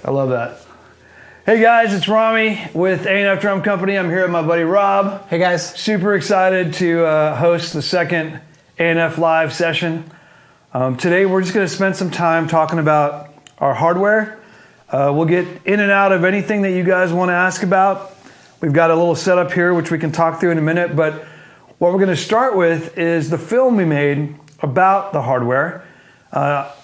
I love that. Hey guys, it's Rami with A&F Drum Company. I'm here with my buddy Rob. Hey guys. Super excited to host the second A&F Live session. Today we're just going to spend some time talking about our hardware. We'll get in and out of anything that you guys want to ask about. We've got a little setup here which we can talk through in a minute, but what we're going to start with is the film we made about the hardware.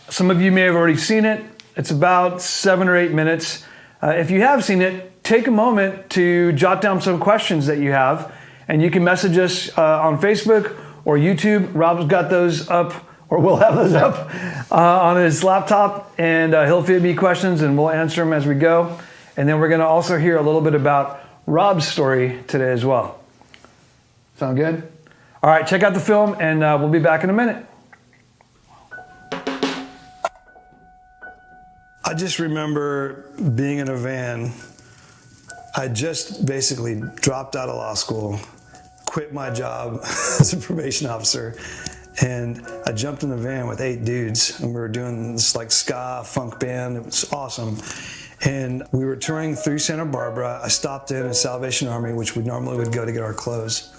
Some of you may have already seen it. It's about 7 or 8 minutes. If you have seen it, take a moment to jot down some questions that you have, and you can message us on Facebook or YouTube. Rob's got those up, or we'll have those up on his laptop, and he'll feed me questions and we'll answer them as we go. And then we're going to also hear a little bit about Rob's story today as well. Sound good? All right, check out the film, and we'll be back in a minute. I just remember being in a van. I just basically dropped out of law school, quit my job as a probation officer, and I jumped in the van with 8 dudes, and we were doing this like ska funk band. It was awesome. And we were touring through Santa Barbara. I stopped in at Salvation Army, which we normally would go to get our clothes.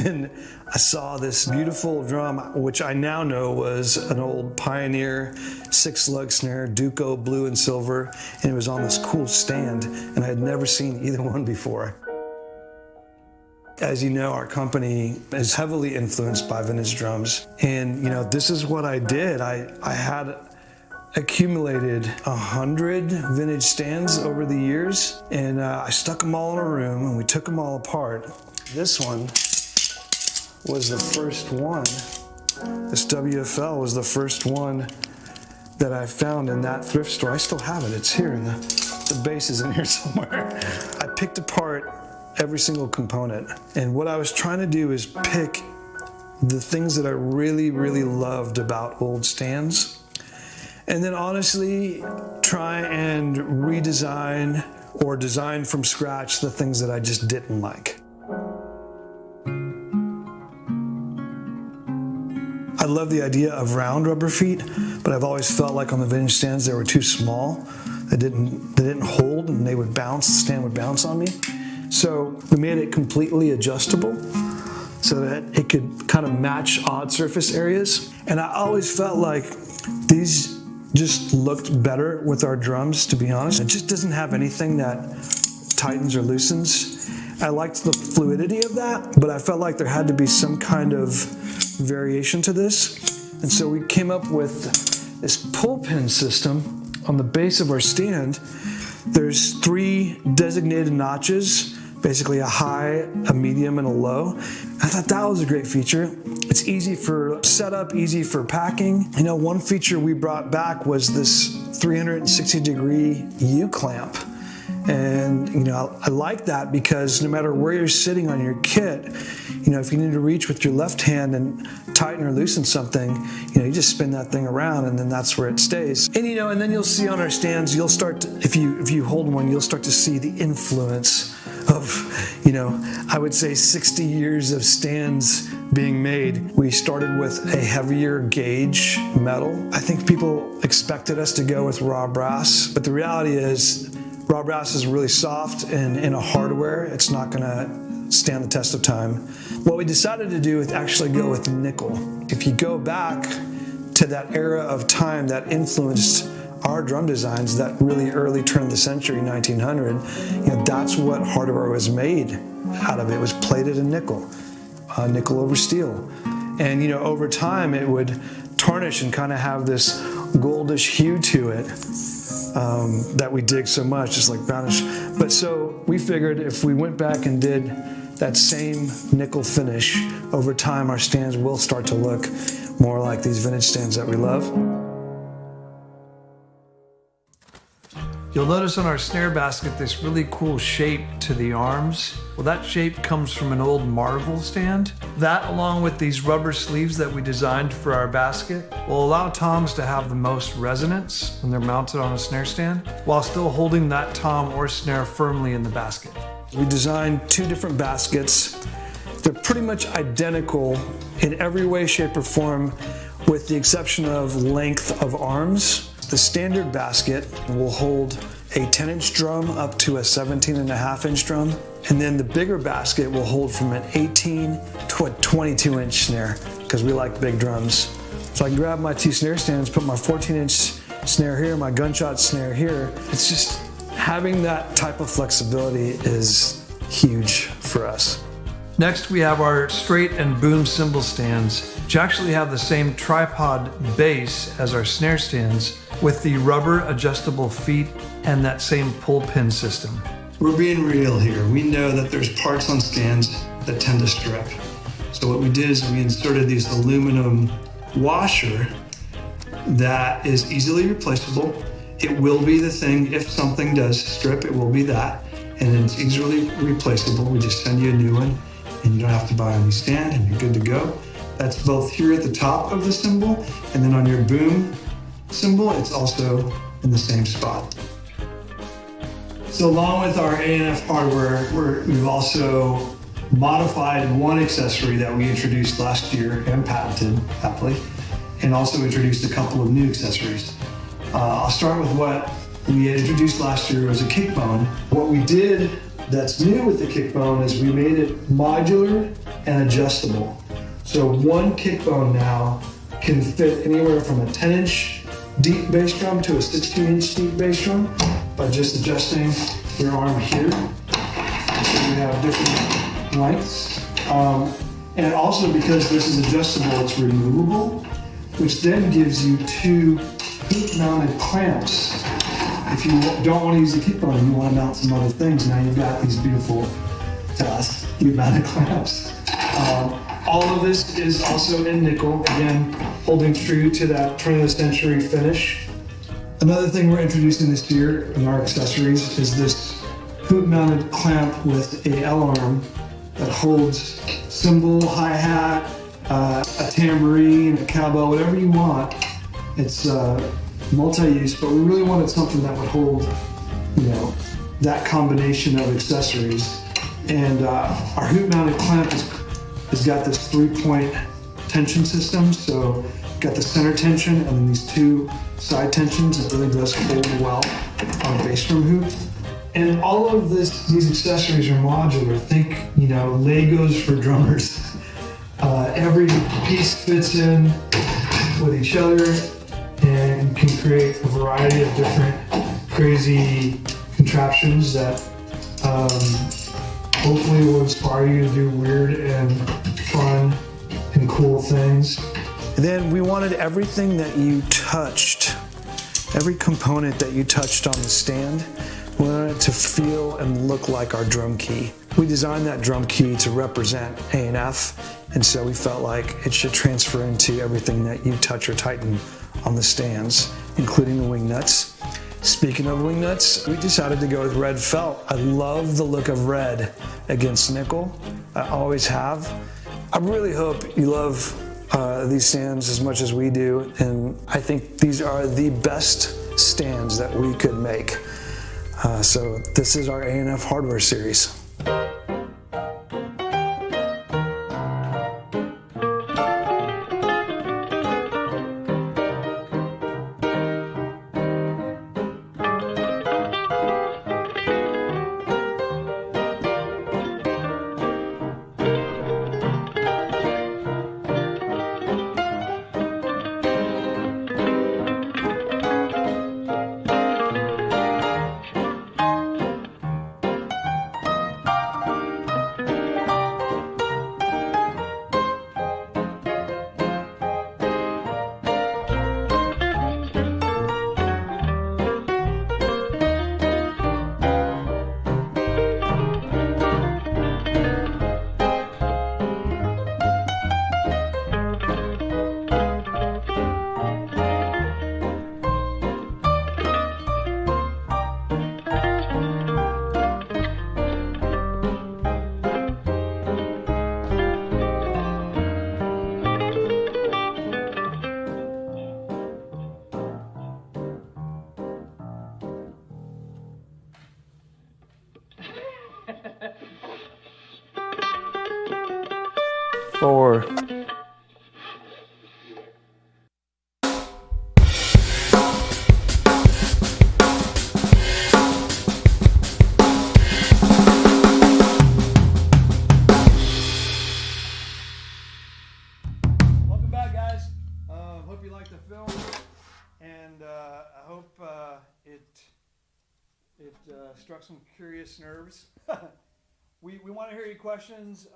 And I saw this beautiful drum, which I now know was an old Pioneer 6-lug snare, Duco blue and silver, and it was on this cool stand, and I had never seen either one before. As you know, our company is heavily influenced by vintage drums, and you know, this is what I did. I had accumulated 100 vintage stands over the years, and I stuck them all in a room, and we took them all apart. This one was the first one. This WFL was the first one that I found in that thrift store. I still have it. It's here, and the bass is in here somewhere. I picked apart every single component, and what I was trying to do is pick the things that I really, really loved about old stands, and then honestly try and redesign or design from scratch the things that I just didn't like. I love the idea of round rubber feet, but I've always felt like on the vintage stands they were too small. They didn't hold, and they would bounce. The stand would bounce on me. So we made it completely adjustable so that it could kind of match odd surface areas. And I always felt like these just looked better with our drums, to be honest. It just doesn't have anything that tightens or loosens. I liked the fluidity of that, but I felt like there had to be some kind of variation to this. And so we came up with this pull pin system on the base of our stand. There's 3 designated notches, basically a high, a medium, and a low. I thought that was a great feature. It's easy for setup, easy for packing. You know, one feature we brought back was this 360-degree U-clamp. And you know, I like that because no matter where you're sitting on your kit, you know, if you need to reach with your left hand and tighten or loosen something, you know, you just spin that thing around and then that's where it stays. And you know, and then you'll see on our stands, you'll start to, if you hold one, you'll start to see the influence of, you know, I would say 60 years of stands being made. We started with a heavier gauge metal. I think people expected us to go with raw brass, but the reality is raw brass is really soft, and in a hardware, it's not gonna stand the test of time. What we decided to do is actually go with nickel. If you go back to that era of time that influenced our drum designs, that really early turn of the century, 1900, you know, that's what hardware was made out of. It was plated in nickel, nickel over steel. And you know, over time, it would tarnish and kind of have this goldish hue to it. That we dig so much, just like brownish. But so we figured if we went back and did that same nickel finish, over time our stands will start to look more like these vintage stands that we love. You'll notice on our snare basket this really cool shape to the arms. Well, that shape comes from an old Marvel stand. That, along with these rubber sleeves that we designed for our basket, will allow toms to have the most resonance when they're mounted on a snare stand, while still holding that tom or snare firmly in the basket. We designed 2 different baskets. They're pretty much identical in every way, shape, or form, with the exception of length of arms. The standard basket will hold a 10-inch drum up to a 17.5-inch drum. And then the bigger basket will hold from an 18 to a 22-inch snare, because we like big drums. So I can grab my 2 snare stands, put my 14-inch snare here, my gunshot snare here. It's just having that type of flexibility is huge for us. Next, we have our straight and boom cymbal stands, which actually have the same tripod base as our snare stands, with the rubber adjustable feet and that same pull pin system. We're being real here. We know that there's parts on stands that tend to strip. So what we did is we inserted these aluminum washer that is easily replaceable. It will be the thing, if something does strip, it will be that. And it's easily replaceable. We just send you a new one and you don't have to buy a new stand and you're good to go. That's both here at the top of the cymbal, and then on your boom cymbal, it's also in the same spot. So along with our A&F hardware, we've also modified one accessory that we introduced last year and patented happily, and also introduced a couple of new accessories. I'll start with what we had introduced last year was a kick bone. What we did that's new with the kick bone is we made it modular and adjustable. So one kick bone now can fit anywhere from a 10-inch deep bass drum to a 16-inch deep bass drum by just adjusting your arm here. So you have different lengths. And also because this is adjustable, it's removable, which then gives you 2 hoop-mounted clamps. If you don't want to use the kick bone and you want to mount some other things, now you've got these beautiful, to us, hoop-mounted clamps. All of this is also in nickel, again, holding true to that turn of the century finish. Another thing we're introducing this year in our accessories is this hoop-mounted clamp with a L-arm that holds cymbal, hi-hat, a tambourine, a cowbell, whatever you want. It's multi-use, but we really wanted something that would hold, that combination of accessories. And our hoop-mounted clamp has got this 3-point tension system. So got the center tension and then these 2 side tensions. It really does hold well on a bass drum hoop. And all of these accessories are modular. Think, Legos for drummers. Every piece fits in with each other and can create a variety of different crazy contraptions that hopefully will inspire you to do weird and fun and cool things. And then we wanted everything that you touched, every component that you touched on the stand, we wanted it to feel and look like our drum key. We designed that drum key to represent A&F, and so we felt like it should transfer into everything that you touch or tighten on the stands, including the wing nuts. Speaking of wing nuts, we decided to go with red felt. I love the look of red against nickel. I always have. I really hope you love these stands as much as we do, and I think these are the best stands that we could make. So this is our A&F Hardware series. Four. struck some curious nerves. We want to hear your questions,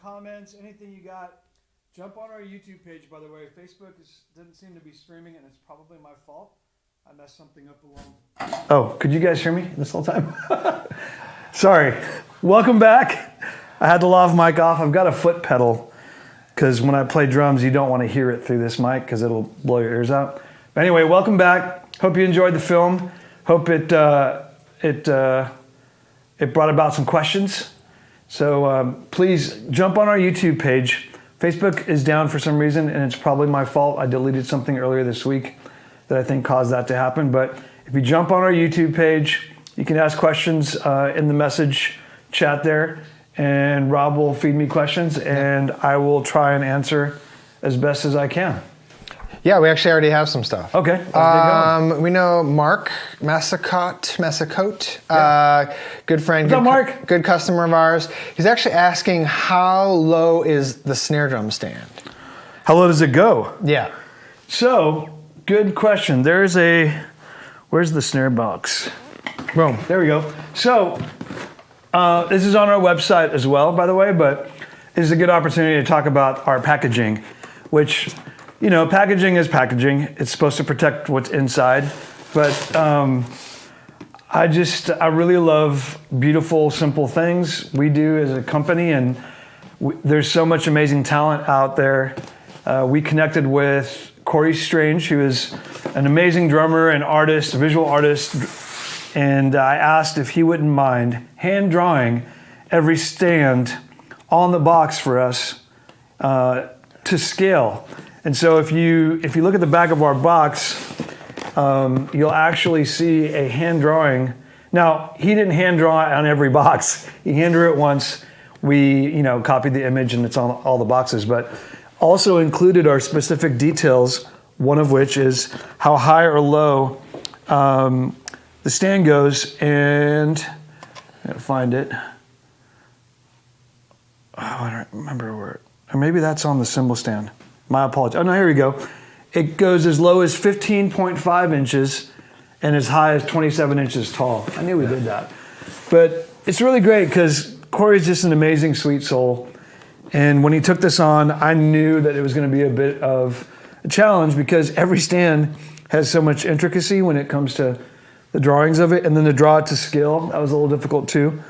comments, anything you got. Jump on our YouTube page, by the way. Facebook didn't seem to be streaming, and it's probably my fault. I messed something up along. Oh, could you guys hear me this whole time? Sorry. Welcome back. I had the lav mic off. I've got a foot pedal because when I play drums, you don't want to hear it through this mic because it'll blow your ears out. But anyway, welcome back. Hope you enjoyed the film. Hope it brought about some questions. So please jump on our YouTube page. Facebook is down for some reason, and it's probably my fault. I deleted something earlier this week that I think caused that to happen. But if you jump on our YouTube page, you can ask questions in the message chat there, and Rob will feed me questions, and I will try and answer as best as I can. Yeah, we actually already have some stuff. Okay. We know Mark Massacote, good friend, What's up, Mark? Good customer of ours. He's actually asking how low is the snare drum stand? How low does it go? Yeah. So, good question. Where's the snare box? Boom, there we go. So, this is on our website as well, by the way, but this is a good opportunity to talk about our packaging, which, you know, packaging is packaging. It's supposed to protect what's inside, but I really love beautiful, simple things we do as a company, and there's so much amazing talent out there. We connected with Corey Strange, who is an amazing drummer and artist, visual artist, and I asked if he wouldn't mind hand drawing every stand on the box for us to scale. And so if you look at the back of our box, you'll actually see a hand drawing. Now, he didn't hand draw it on every box. He hand drew it once. We, copied the image and it's on all the boxes, but also included our specific details, one of which is how high or low the stand goes, and I gotta find it. Oh, I don't remember where, or maybe that's on the cymbal stand. My apologies. Oh no, here we go. It goes as low as 15.5 inches and as high as 27 inches tall. I knew we did that. But it's really great because Corey's just an amazing, sweet soul. And when he took this on, I knew that it was going to be a bit of a challenge because every stand has so much intricacy when it comes to the drawings of it. And then to draw it to scale, that was a little difficult too.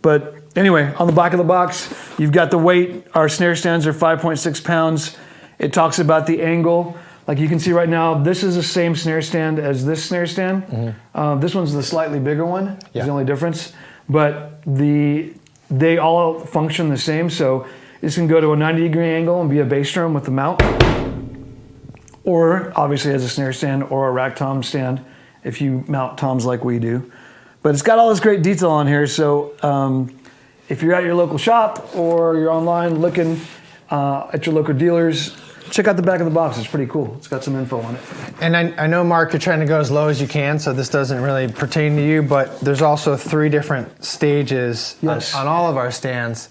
But anyway, on the back of the box, you've got the weight. Our snare stands are 5.6 pounds. It talks about the angle. Like you can see right now, this is the same snare stand as this snare stand. Mm-hmm. This one's the slightly bigger one. Yeah. Is the only difference. But they all function the same. So this can go to a 90-degree angle and be a bass drum with the mount. Or obviously as a snare stand or a rack tom stand if you mount toms like we do. But it's got all this great detail on here. So if you're at your local shop or you're online looking at your local dealers, check out the back of the box. It's pretty cool. It's got some info on it. And I know, Mark, you're trying to go as low as you can, so this doesn't really pertain to you, but there's also 3 different stages on all of our stands.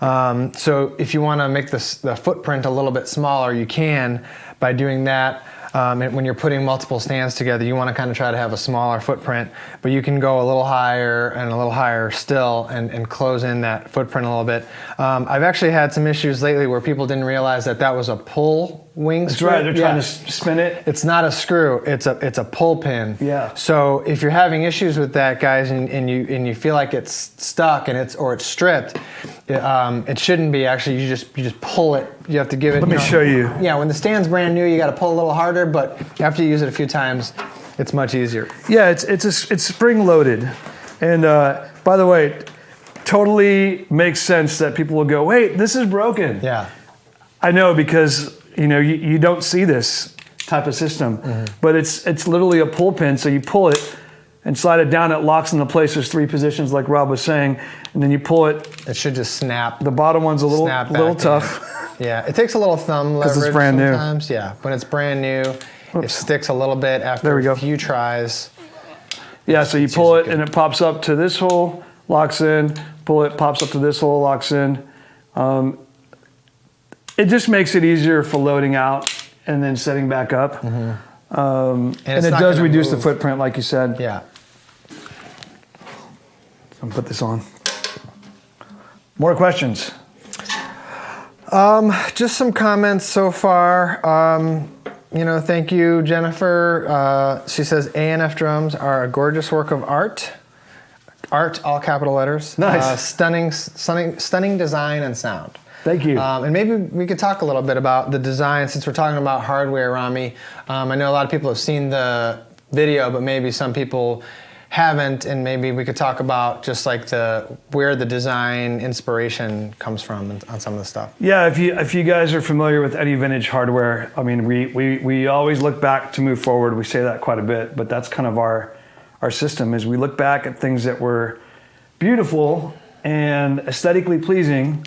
So if you want to make the footprint a little bit smaller, you can by doing that. When you're putting multiple stands together, you want to kind of try to have a smaller footprint, but you can go a little higher and a little higher still and close in that footprint a little bit. I've actually had some issues lately where people didn't realize that was a pull wing screw. That's right, they're trying to spin it. It's not a screw, it's a pull pin. Yeah. So if you're having issues with that, guys, and you feel like it's stuck and it's stripped, it shouldn't be. Actually, you just pull it. You have to give it. Let me show you. Yeah, when the stand's brand new, you got to pull a little harder, but after you use it a few times, it's much easier. Yeah, it's spring loaded, and by the way, totally makes sense that people will go, wait, this is broken. Yeah. I know because you don't see this type of system, but it's literally a pull pin. So you pull it and slide it down. It locks into place. There's 3 positions, like Rob was saying, and then you pull it. It should just snap. The bottom one's a little tough. Yeah, it takes a little thumb leverage it's brand sometimes. New. Yeah, when it's brand new, it sticks a little bit after a few tries. Yeah, so you pull it and it pops up to this hole, locks in. Pull it, pops up to this hole, locks in. It just makes it easier for loading out and then setting back up. And it does reduce the footprint, like you said. Yeah. I'm gonna put this on. More questions? Just some comments so far. Thank you, Jennifer. She says A&F drums are a gorgeous work of art. Art, all capital letters. Nice. Stunning design and sound. Thank you. And maybe we could talk a little bit about the design since we're talking about hardware, Rami. I know a lot of people have seen the video, but maybe some people haven't, and maybe we could talk about just like where the design inspiration comes from on some of the stuff. Yeah, if you guys are familiar with any vintage hardware, I mean, we always look back to move forward. We say that quite a bit, but that's kind of our system, is we look back at things that were beautiful and aesthetically pleasing,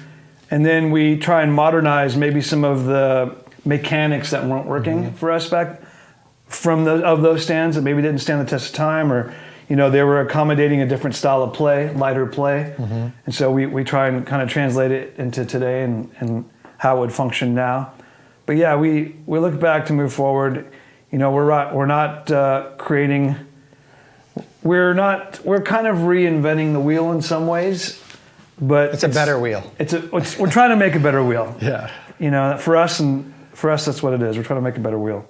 and then we try and modernize maybe some of the mechanics that weren't working for us back of those stands that maybe didn't stand the test of time, or they were accommodating a different style of play, lighter play. And so we try and kind of translate it into today and how it would function now. But yeah, we look back to move forward. We're not creating. We're kind of reinventing the wheel in some ways, but it's a better wheel. We're trying to make a better wheel. Yeah. For us, that's what it is. We're trying to make a better wheel.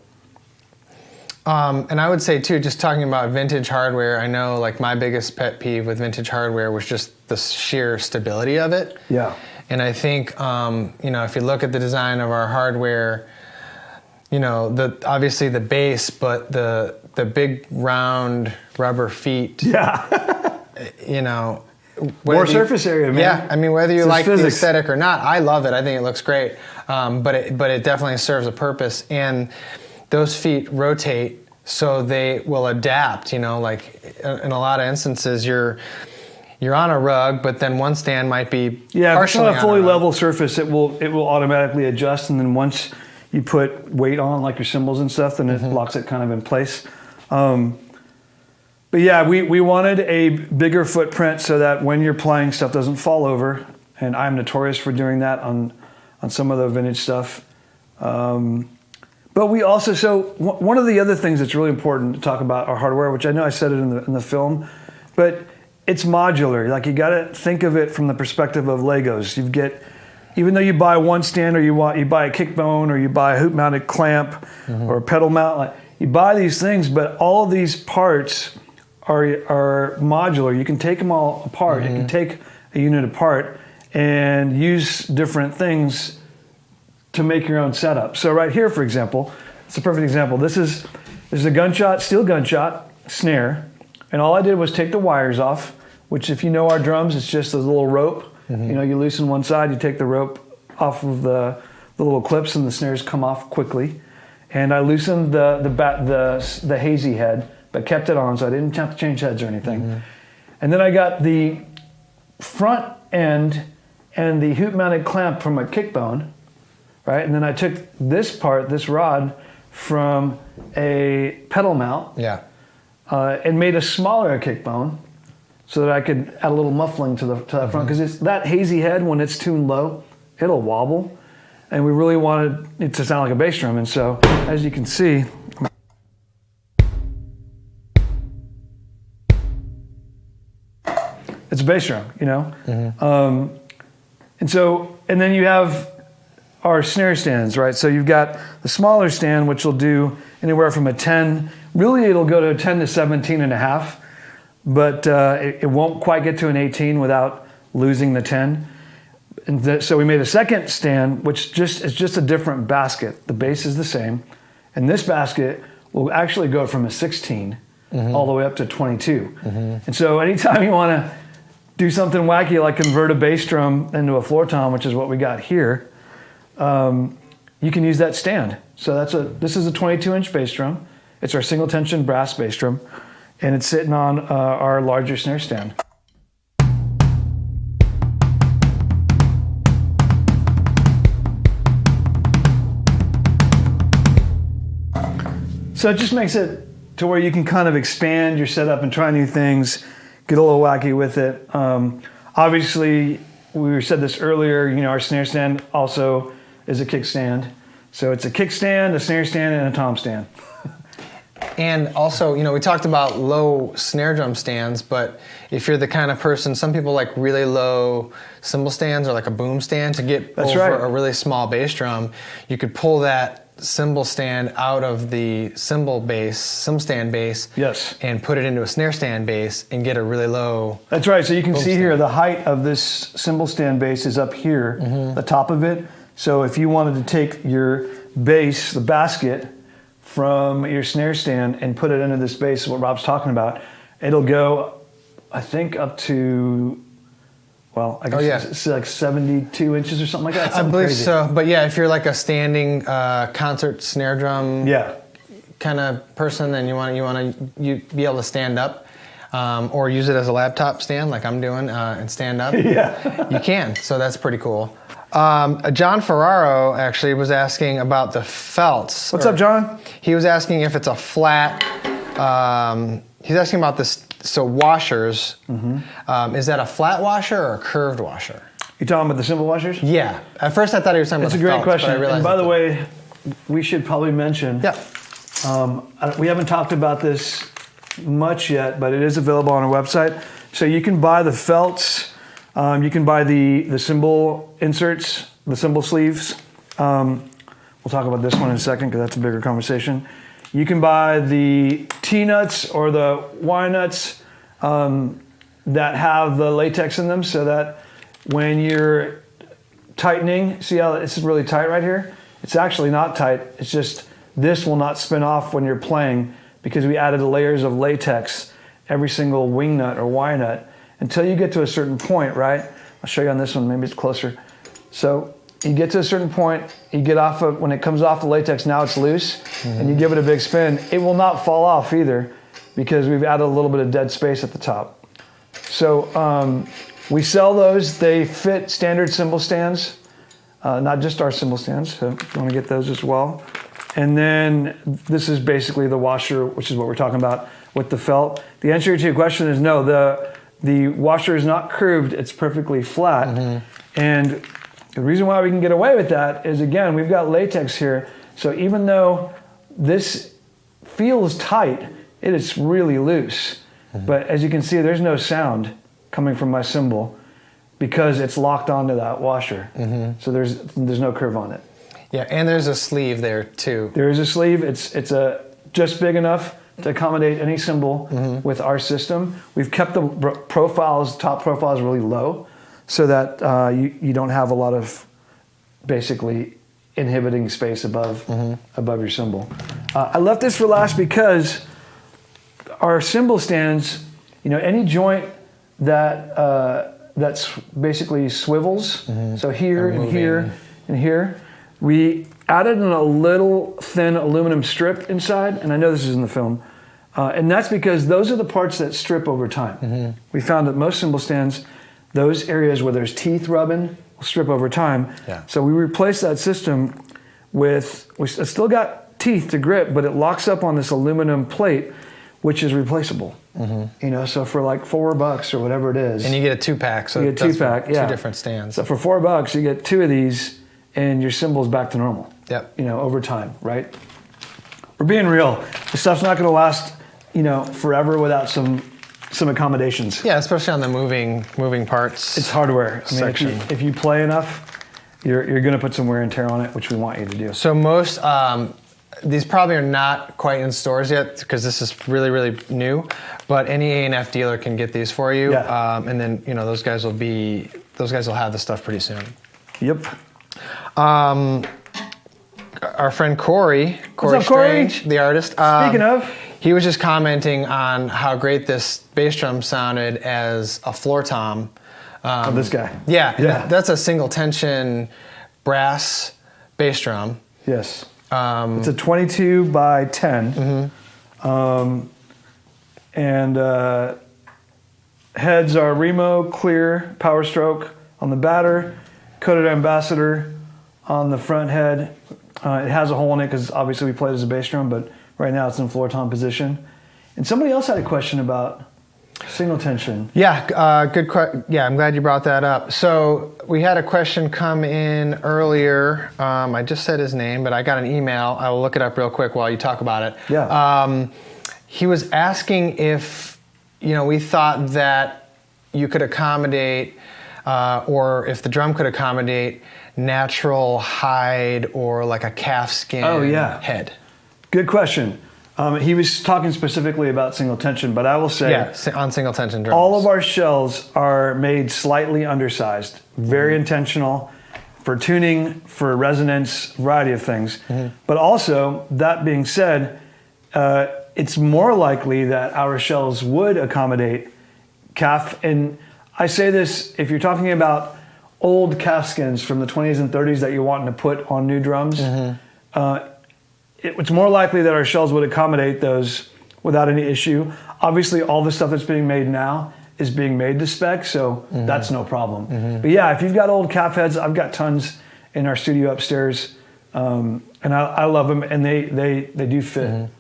And I would say too, just talking about vintage hardware, I know like my biggest pet peeve with vintage hardware was just the sheer stability of it. Yeah. And I think, if you look at the design of our hardware, obviously the bass, but the big round rubber feet. Yeah. More surface area, man. Yeah, I mean, whether you like the aesthetic or not, I love it. I think it looks great. But it definitely serves a purpose. And those feet rotate so they will adapt, like in a lot of instances you're on a rug, but then one stand might be partially if it's on a fully on level surface, it will automatically adjust, and then once you put weight on, like your cymbals and stuff, then it locks it kind of in place. But yeah, we wanted a bigger footprint so that when you're playing, stuff doesn't fall over, and I'm notorious for doing that on some of the vintage stuff. But we also, one of the other things that's really important to talk about our hardware, which I know I said it in the film, but it's modular. Like, you got to think of it from the perspective of Legos. Even though you buy one stand, or you buy a kick bone, or you buy a hoop mounted clamp, or a pedal mount, you buy these things, but all of these parts are modular. You can take them all apart. You can take a unit apart and use different things to make your own setup. So right here, for example, it's a perfect example. This is a steel gunshot snare, and all I did was take the wires off, which, if you know our drums, it's just a little rope. You loosen one side, you take the rope off of the little clips, and the snares come off quickly. And I loosened the hazy head, but kept it on, so I didn't have to change heads or anything. And then I got the front end and the hoop mounted clamp from a kick bone. Right? And then I took this rod, from a pedal mount, and made a smaller kick bone so that I could add a little muffling to that front, because it's that hazy head, when it's tuned low, it'll wobble, and we really wanted it to sound like a bass drum. And so, as you can see, it's a bass drum, and then you have our snare stands, right? So you've got the smaller stand, which will do anywhere from a 10, really it'll go to a 10 to 17 and a half, but it won't quite get to an 18 without losing the 10. And so we made a second stand, which is just a different basket. The bass is the same, and this basket will actually go from a 16 all the way up to 22. And so anytime you want to do something wacky, like convert a bass drum into a floor tom, which is what we got here, you can use that stand. So this is a 22-inch bass drum. It's our single tension brass bass drum, and it's sitting on our larger snare stand. So it just makes it to where you can kind of expand your setup and try new things, get a little wacky with it. Obviously, we said this earlier, our snare stand also is a kickstand. So it's a kickstand, a snare stand, and a tom stand. And also, we talked about low snare drum stands, but if you're the kind of person, some people like really low cymbal stands or like a boom stand to get over a really small bass drum. You could pull that cymbal stand out of the cymbal stand bass, and put it into a snare stand bass and get a really low. That's right. So you can see here the height of this cymbal stand bass is up here, the top of it. So if you wanted to take your bass, the basket, from your snare stand and put it into this bass, what Rob's talking about, it'll go, I think, up to, well, I guess it's like 72 inches or something like that. I believe so. But yeah, if you're like a standing concert snare drum kind of person, then you want to be able to stand up, or use it as a laptop stand like I'm doing, and stand up. You can. So that's pretty cool. John Ferraro actually was asking about the felts. What's up, John? He was asking if it's a flat. He's asking about this. So washers, is that a flat washer or a curved washer? You talking about the cymbal washers? Yeah. At first I thought he was talking about the felts. That's a great question. And by the way, we should probably mention, we haven't talked about this much yet, but it is available on our website. So you can buy the felts. You can buy the cymbal inserts, the cymbal sleeves. We'll talk about this one in a second because that's a bigger conversation. You can buy the T-nuts or the Y-nuts that have the latex in them, so that when you're tightening, see how it's really tight right here? It's actually not tight. It's just this will not spin off when you're playing because we added layers of latex every single wing nut or Y-nut. Until you get to a certain point, right? I'll show you on this one, maybe it's closer. So you get to a certain point, you get off of, when it comes off the latex, now it's loose, and you give it a big spin, it will not fall off either because we've added a little bit of dead space at the top. So we sell those, they fit standard cymbal stands, not just our cymbal stands, so if you want to get those as well. And then this is basically the washer, which is what we're talking about with the felt. The answer to your question is no, the washer is not curved, it's perfectly flat. And the reason why we can get away with that is, again, we've got latex here. So even though this feels tight, it is really loose. But as you can see, there's no sound coming from my cymbal because it's locked onto that washer. So there's no curve on it. Yeah, and there's a sleeve there too. There is a sleeve. It's just big enough to accommodate any cymbal with our system. We've kept the top profiles really low so that you don't have a lot of basically inhibiting space above your cymbal. I left this for last because our cymbal stands, any joint that's basically swivels, so here and here and here, we added in a little thin aluminum strip inside, and I know this is in the film, and that's because those are the parts that strip over time. We found that most cymbal stands, those areas where there's teeth rubbing will strip over time. So we replaced that system with, it's still got teeth to grip, but it locks up on this aluminum plate, which is replaceable. So for like $4 or whatever it is. And you get a 2-pack, so you get a 2-pack, two different stands. So for $4, you get 2 of these, and your cymbal's back to normal. Over time, right? We're being real. The stuff's not going to last, forever without some accommodations. Yeah, especially on the moving parts. It's hardware. Section. If you play enough, you're going to put some wear and tear on it, which we want you to do. So most these probably are not quite in stores yet because this is really, really new. But any A&F dealer can get these for you, and then those guys will have the stuff pretty soon. Yep. Our friend Corey Corey? Strange, the artist. Speaking of, he was just commenting on how great this bass drum sounded as a floor tom. This guy. Yeah. That's a single tension brass bass drum. Yes. It's a 22 by 10. And heads are Remo clear power stroke on the batter, coated ambassador on the front head. It has a hole in it because obviously we played as a bass drum, but right now it's in floor tom position. And somebody else had a question about Single tension. Yeah, yeah, I'm glad you brought that up. So we had a question come in earlier. I just said his name, but I got an email. I will look it up real quick while you talk about it. Yeah. He was asking if, we thought that you could accommodate, or if the drum could accommodate natural hide or like a calfskin head. Good question. He was talking specifically about single tension, but I will say, on single tension drums. all of our shells are made slightly undersized, very intentional for tuning, for resonance, variety of things. But also, that being said, it's more likely that our shells would accommodate calf. And I say this, if you're talking about old calfskins from the 20s and 30s that you're wanting to put on new drums, it's more likely that our shells would accommodate those without any issue. Obviously, all the stuff that's being made now is being made to spec, so that's no problem. But yeah, if you've got old calf heads, I've got tons in our studio upstairs, and I love them, and they do fit.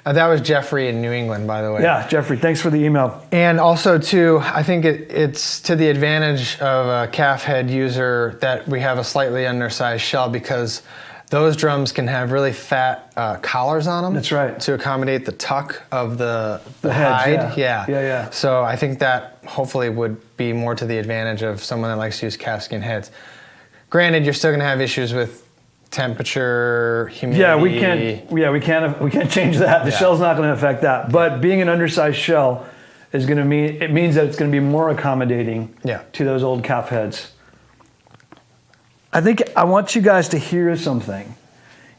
That was Jeffrey in New England, by the way. Yeah, Jeffrey, thanks for the email. And also, too, I think it's to the advantage of a calf head user that we have a slightly undersized shell, because those drums can have really fat collars on them. That's right. To accommodate the tuck of the heads, hide. Yeah. So I think that hopefully would be more to the advantage of someone that likes to use calfskin heads. Granted, you're still going to have issues with temperature, humidity. We can't change that. The shell's not going to affect that. But being an undersized shell is going to means that it's going to be more accommodating to those old calf heads. I think I want you guys to hear something.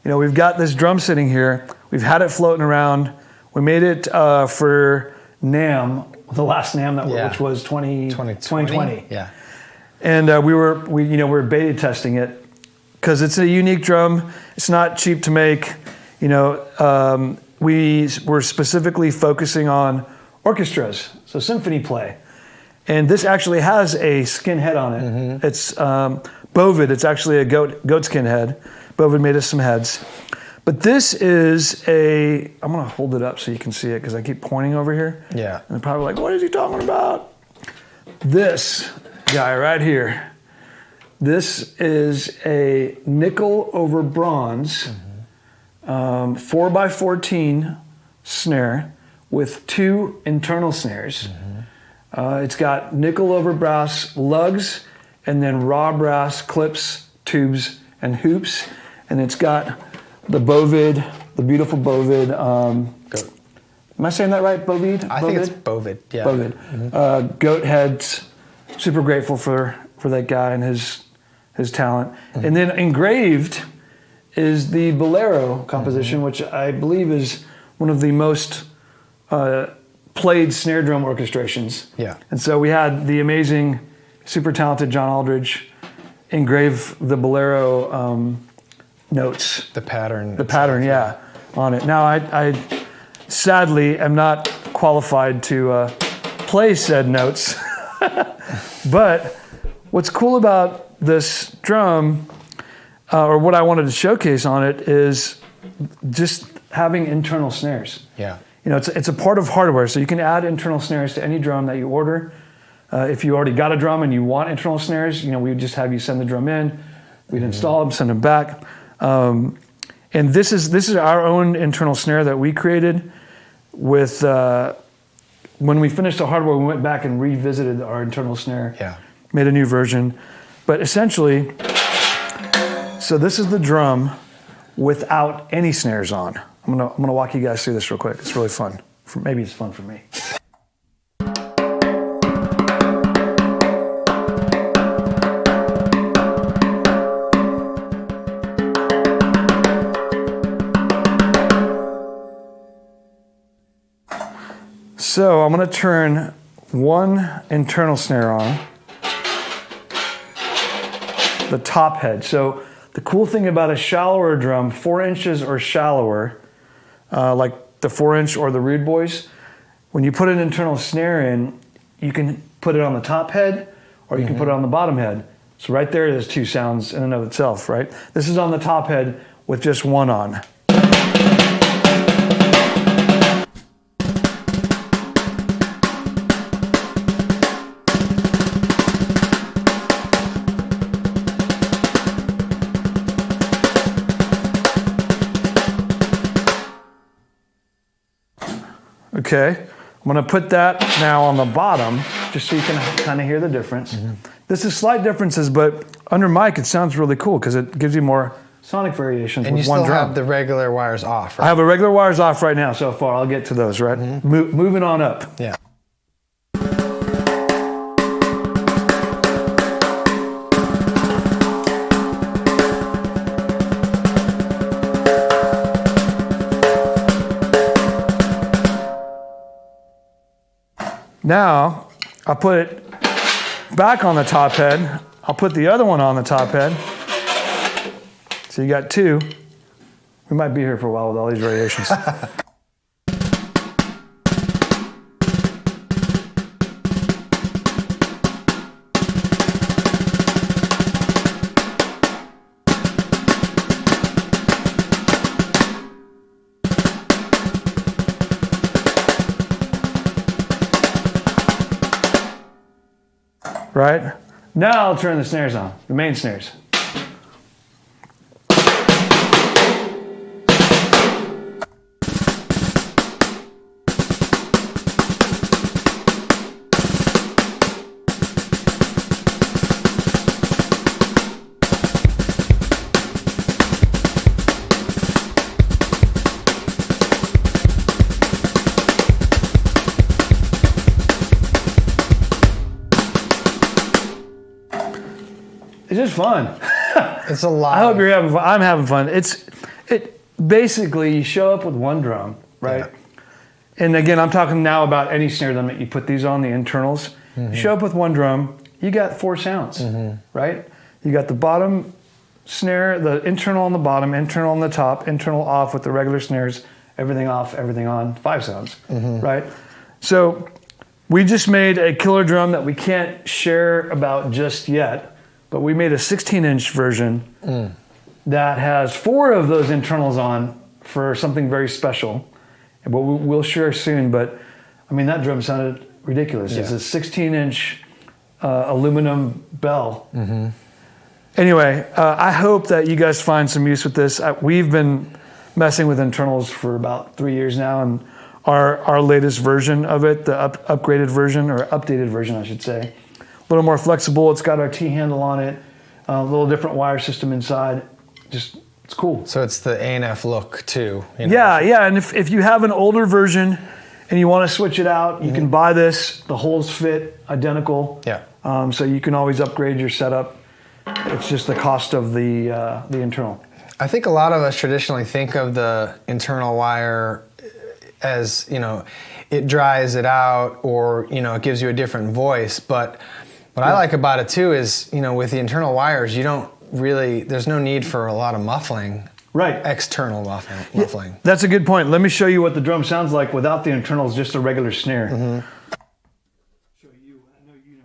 We've got this drum sitting here. We've had it floating around. We made it for NAMM, the last NAMM which was 2020. Yeah. And we were beta testing it because it's a unique drum. It's not cheap to make. We were specifically focusing on orchestras, so symphony play. And this actually has a skin head on it. It's Bovid. It's actually a goat skin head. Bovid made us some heads. But this is I'm going to hold it up so you can see it because I keep pointing over here. Yeah. And they're probably like, what is he talking about? This guy right here. This is a nickel over bronze 4x14 snare with 2 internal snares. It's got nickel over brass lugs and then raw brass clips, tubes, and hoops. And it's got the Bovid, the beautiful Bovid. Goat. Am I saying that right? Bovid? I think it's Bovid. Yeah. Bovid. Goat heads. Super grateful for that guy and his talent. And then engraved is the Bolero composition, which I believe is one of the most played snare drum orchestrations. Yeah. And so we had the amazing, super talented John Aldridge engrave the Bolero notes. The pattern. On it. Now, I sadly am not qualified to play said notes, but what's cool about this drum, or what I wanted to showcase on it, is just having internal snares. Yeah. It's a part of hardware, so you can add internal snares to any drum that you order. If you already got a drum and you want internal snares, we would just have you send the drum in, we'd install them, send them back. And this is our own internal snare that we created with. When we finished the hardware, we went back and revisited our internal snare. Yeah. Made a new version, but essentially, so this is the drum without any snares on. I'm gonna walk you guys through this real quick. It's really fun. Maybe it's fun for me. So I'm going to turn one internal snare on, the top head. So the cool thing about a shallower drum, 4 inches or shallower, like the 4-inch or the Rude Boys, when you put an internal snare in, you can put it on the top head or you can put it on the bottom head. So right there's 2 sounds in and of itself, right? This is on the top head with just one on. okay. I'm gonna put that now on the bottom, just so you can kind of hear the difference. This is slight differences, but under mic it sounds really cool because it gives you more sonic variations And with you one still drum. have the regular wires off, right? I have the regular wires off right now so far. I'll get to those, right? Moving on up. Yeah. Now, I'll put it back on the top head. I'll put the other one on the top head. So you got two. We might be here for a while with all these variations. Right? Now I'll turn the snares on, the main snares. It's just fun. It's a lot. I hope you're having fun. I'm having fun. It basically, you show up with one drum, right? Yeah. And again, I'm talking now about any snare drum that you put these on, the internals. You show up with one drum, you got 4 sounds, right? You got the bottom snare, the internal on the bottom, internal on the top, internal off with the regular snares, everything off, everything on, 5 sounds, right? So we just made a killer drum that we can't share about just yet. But we made a 16-inch version that has 4 of those internals on for something very special. And we'll share soon, but I mean, that drum sounded ridiculous. Yeah. It's a 16-inch aluminum bell. Anyway, I hope that you guys find some use with this. We've been messing with internals for about 3 years now, and our latest version of it, the upgraded version, or updated version, I should say, a little more flexible. It's got our T-handle on it, a little different wire system inside. Just, it's cool. So it's the A&F look too. You know? Yeah. And if you have an older version and you want to switch it out, you can buy this. The holes fit identical. Yeah. So you can always upgrade your setup. It's just the cost of the internal. I think a lot of us traditionally think of the internal wire as, it dries it out, or, it gives you a different voice. But what I like about it too is, with the internal wires, there's no need for a lot of muffling. Right. External muffling. Yeah, that's a good point. Let me show you what the drum sounds like without the internals, just a regular snare. Show you, I know you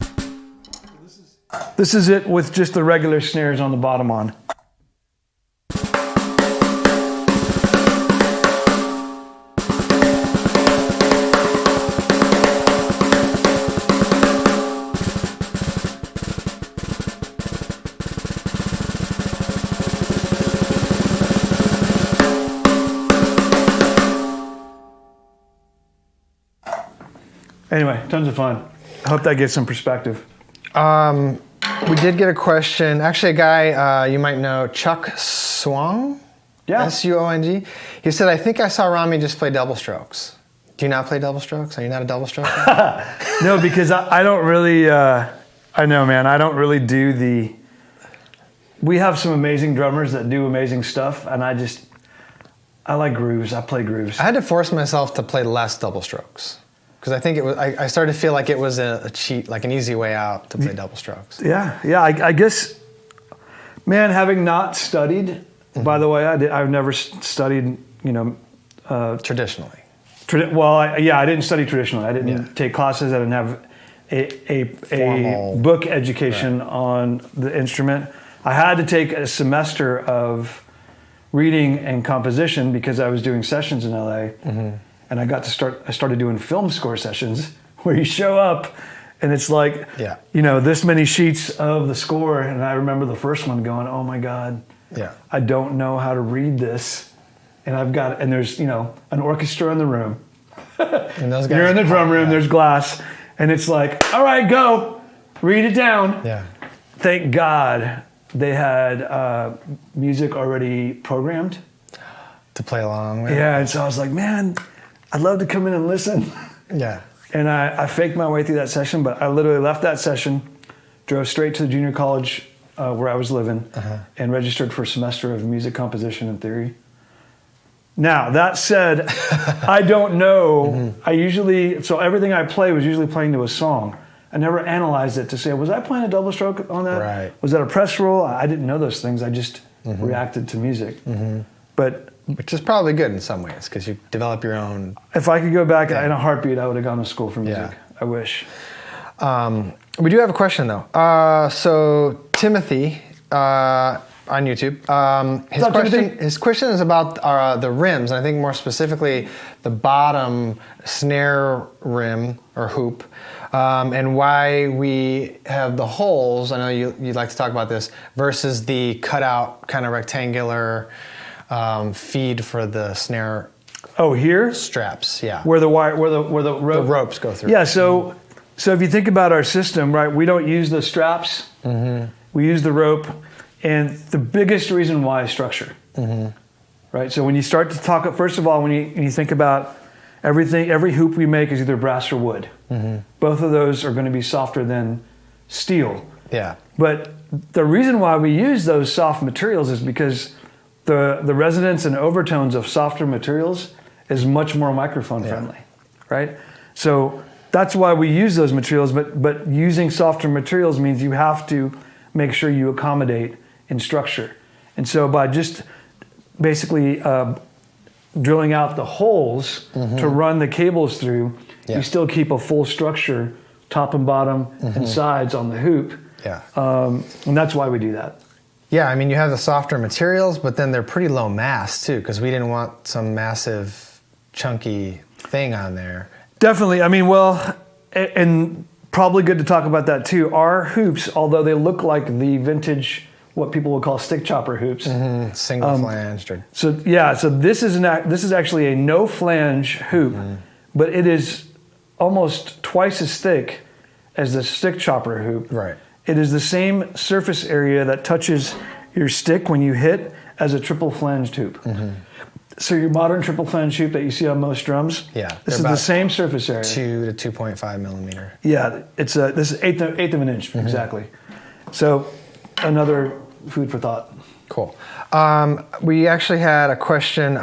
know. This is it with just the regular snares on the bottom on. Anyway, tons of fun. I hope that gives some perspective. We did get a question. Actually, a guy you might know, Chuck Swong? Yeah. S-U-O-N-G. He said, I think I saw Rami just play double strokes. Do you not play double strokes? Are you not a double stroke guy? No, because I don't really, I know, man, I don't really do the... We have some amazing drummers that do amazing stuff, and I like grooves. I play grooves. I had to force myself to play less double strokes. Because I think it was, I started to feel like it was a cheat, like an easy way out to play double strokes. Yeah. I guess, man, having not studied, by the way, I've never studied, traditionally. I didn't study traditionally. I didn't take classes. I didn't have a book education on the instrument. I had to take a semester of reading and composition because I was doing sessions in LA. And I started doing film score sessions where you show up and it's like, this many sheets of the score. And I remember the first one going, oh my God, I don't know how to read this. and there's, an orchestra in the room. And those guys, you're in the drum room, there's glass, and it's like, all right, go, read it down. Yeah. Thank God they had music already programmed to play along with. Yeah, and so I was like, man, I'd love to come in and listen. Yeah. And I faked my way through that session, but I literally left that session, drove straight to the junior college where I was living, and registered for a semester of music composition and theory. Now, that said, I don't know. So everything I play was usually playing to a song. I never analyzed it to say, was I playing a double stroke on that? Right. Was that a press roll? I didn't know those things. I just reacted to music. But which is probably good in some ways because you develop your own. If I could go back in a heartbeat, I would have gone to school for music. Yeah. I wish. We do have a question though. So Timothy on YouTube, his question is about the rims, and I think more specifically the bottom snare rim or hoop, and why we have the holes. I know you'd like to talk about this versus the cutout kind of rectangular feed for the snare. Oh, here? Straps, yeah. Where the ropes go through. Yeah, so if you think about our system, right, we don't use the straps. We use the rope, and the biggest reason why is structure. Right? So when you start to talk, first of all, when you think about everything, every hoop we make is either brass or wood. Both of those are going to be softer than steel. Yeah. But the reason why we use those soft materials is because the resonance and overtones of softer materials is much more microphone friendly, right? So that's why we use those materials, but using softer materials means you have to make sure you accommodate in structure. And so by just basically drilling out the holes to run the cables through, you still keep a full structure, top and bottom and sides on the hoop. Yeah. And that's why we do that. Yeah, I mean, you have the softer materials, but then they're pretty low mass too, because we didn't want some massive, chunky thing on there. Definitely. I mean, well, and probably good to talk about that too. Our hoops, although they look like the vintage, what people would call stick chopper hoops, single flanged. So this is actually a no flange hoop, but it is almost twice as thick as the stick chopper hoop. Right. It is the same surface area that touches your stick when you hit as a triple flanged hoop. So your modern triple flange hoop that you see on most drums, this is the same surface area. 2 to 2.5 millimeter. Yeah, this is eighth of an inch, exactly. So another food for thought. Cool. We actually had a question,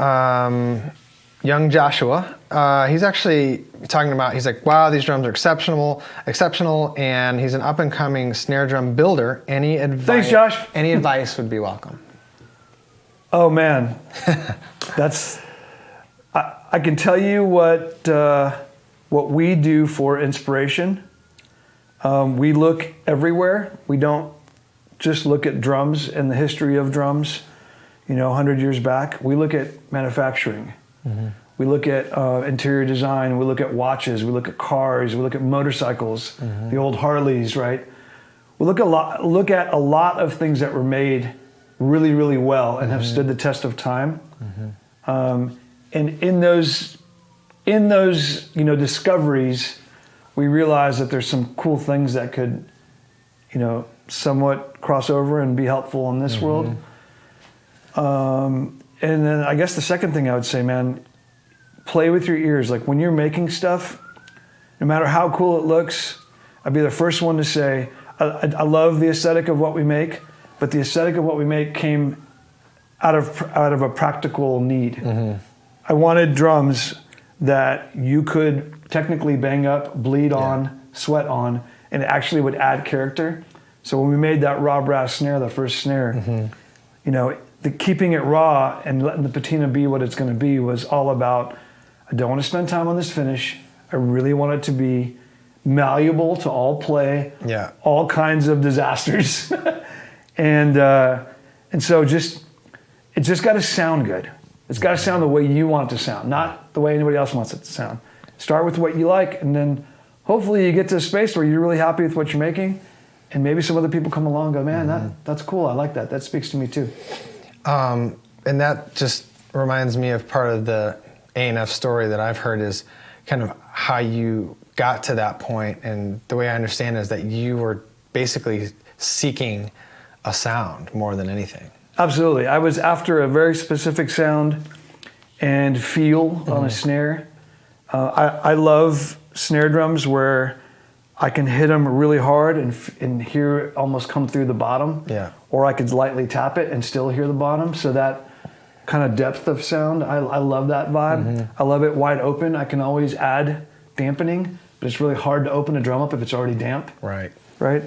young Joshua. He's actually talking about, he's like, wow, these drums are exceptional, and he's an up-and-coming snare drum builder. Any advice? Thanks, Josh. Any advice would be welcome. Oh, man. I can tell you what we do for inspiration. We look everywhere. We don't just look at drums and the history of drums, 100 years back. We look at manufacturing. We look at interior design. We look at watches. We look at cars. We look at motorcycles, the old Harleys, right? We look at a lot of things that were made really, really well and have stood the test of time. And in those discoveries, we realize that there's some cool things that could, somewhat cross over and be helpful in this world. And then I guess the second thing I would say, man, play with your ears. Like when you're making stuff, no matter how cool it looks, I'd be the first one to say, I love the aesthetic of what we make, but the aesthetic of what we make came out of a practical need. I wanted drums that you could technically bang up, bleed on, sweat on, and it actually would add character. So when we made that raw brass snare, the first snare, the keeping it raw and letting the patina be what it's going to be was all about, I don't want to spend time on this finish. I really want it to be malleable to all play, all kinds of disasters. and so it just got to sound good. It's got to sound the way you want it to sound, not the way anybody else wants it to sound. Start with what you like, and then hopefully you get to a space where you're really happy with what you're making, and maybe some other people come along and go, man, that's cool. I like that. That speaks to me too. And that just reminds me of part of the A&F story that I've heard is kind of how you got to that point, and the way I understand it is that you were basically seeking a sound more than anything. Absolutely. I was after a very specific sound and feel on a snare. I love snare drums where I can hit them really hard and hear it almost come through the bottom. Yeah. Or I could lightly tap it and still hear the bottom. So that kind of depth of sound, I love that vibe. I love it wide open. I can always add dampening, but it's really hard to open a drum up if it's already damp. Right. Right?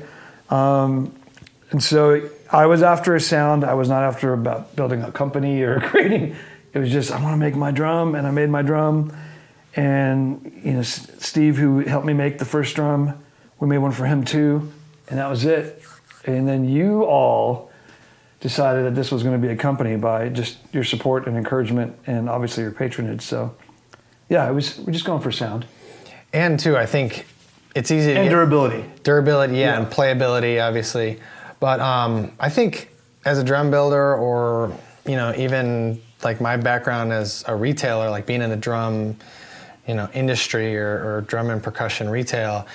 And so I was after a sound. I was not after about building a company or creating. It was just, I want to make my drum, and I made my drum. And you know, Steve, who helped me make the first drum, we made one for him too, and that was it. And then you all decided that this was going to be a company by just your support and encouragement, and obviously your patronage. So, yeah, we're just going for sound And too, I think it's easy to and get durability. Durability, yeah, and playability, obviously. But I think as a drum builder, or you know, even like my background as a retailer, like being in the drum, you know, industry or drum and percussion retail,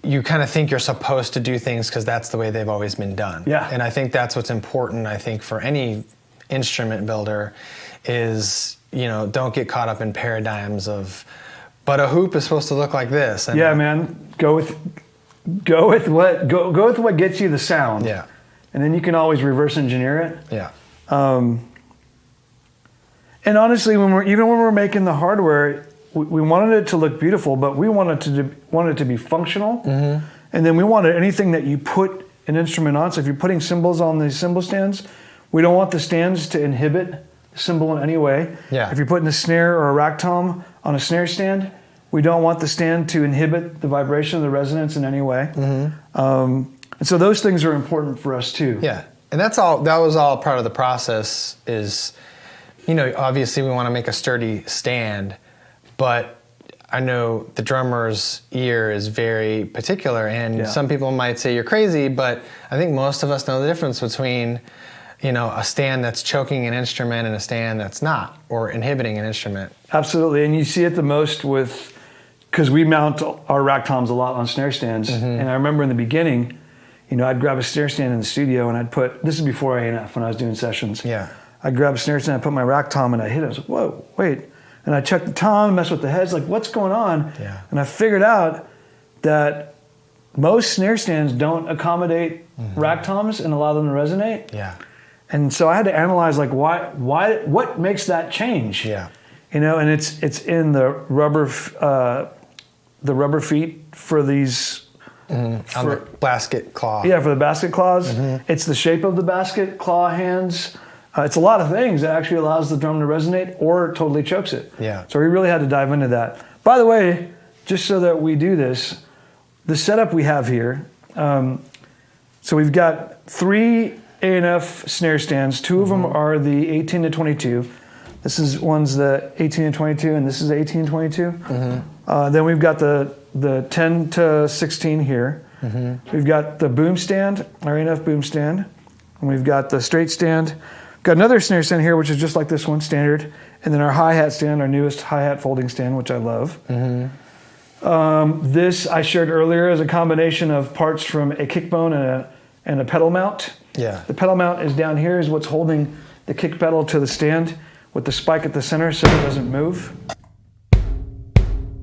you kind of think you're supposed to do things because that's the way they've always been done. Yeah. And I think that's what's important, I think, for any instrument builder is, you know, don't get caught up in paradigms of, but a hoop is supposed to look like this. And Yeah, man, go with what gets you the sound. Yeah. And then you can always reverse engineer it. Yeah. And honestly, when we're making the hardware, we wanted it to look beautiful, but we wanted it to be functional. And then we wanted anything that you put an instrument on. So if you're putting cymbals on these cymbal stands, we don't want the stands to inhibit the cymbal in any way. Yeah. If you're putting a snare or a rack tom on a snare stand, we don't want the stand to inhibit the vibration of the resonance in any way. And so those things are important for us too. Yeah. And that was all part of the process is, you know, obviously we want to make a sturdy stand, but I know the drummer's ear is very particular, and some people might say you're crazy, but I think most of us know the difference between, you know, a stand that's choking an instrument and a stand that's not, or inhibiting an instrument. Absolutely, and you see it the most because we mount our rack toms a lot on snare stands, and I remember in the beginning, you know, I'd grab a snare stand in the studio and this is before A&F when I was doing sessions. Yeah. I'd grab a snare stand, I'd put my rack tom and I hit it. I was like, whoa, wait. And I checked the tom, mess with the heads, like what's going on? Yeah. And I figured out that most snare stands don't accommodate rack toms and allow them to resonate. Yeah. And so I had to analyze like what makes that change? Yeah. You know, and it's in the rubber feet for these. On the basket claw. Yeah, for the basket claws. It's the shape of the basket claw hands. It's a lot of things that actually allows the drum to resonate or totally chokes it. Yeah. So we really had to dive into that. By the way, just so that we do this, the setup we have here, so we've got 3 A&F snare stands. 2 of them are the 18 to 22. This is one's the 18 to 22, and this is the 18 to 22. Then we've got the 10 to 16 here. We've got the boom stand, our A&F boom stand, and we've got the straight stand. Got another snare stand here, which is just like this one, standard. And then our hi-hat stand, our newest hi-hat folding stand, which I love. This I shared earlier is a combination of parts from a kick bone and a pedal mount. Yeah. The pedal mount is down here, is what's holding the kick pedal to the stand with the spike at the center so it doesn't move.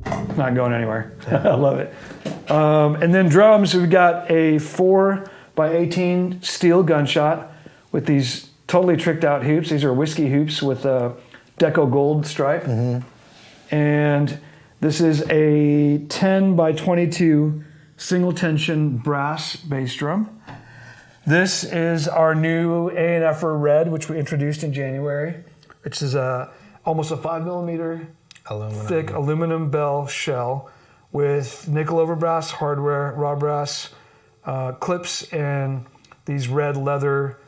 It's not going anywhere. I love it. And then drums, we've got a 4x18 steel gunshot with these totally tricked out hoops. These are whiskey hoops with a deco gold stripe. And this is a 10x22 single tension brass bass drum. This is our new A&F Red, which we introduced in January, which is almost a 5mm thick aluminum bell shell with nickel over brass hardware, raw brass clips, and these red leather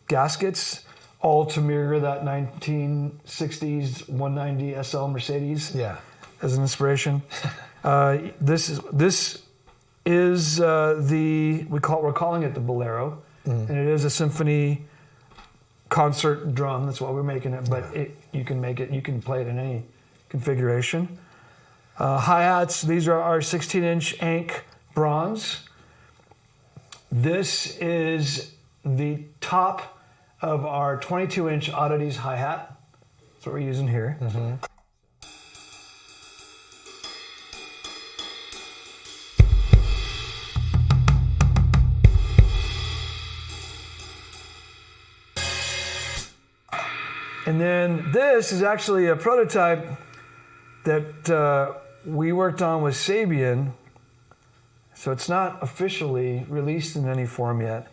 gaskets, all to mirror that 1960s 190 SL Mercedes. Yeah. As an inspiration. This is we're calling it the Bolero, and it is a symphony concert drum. That's why we're making it. But you can make it. You can play it in any configuration. Hi-hats. These are our 16-inch Ank bronze. This is the top of our 22-inch Oddities hi-hat. That's what we're using here. Mm-hmm. And then this is actually a prototype that we worked on with Sabian. So it's not officially released in any form yet.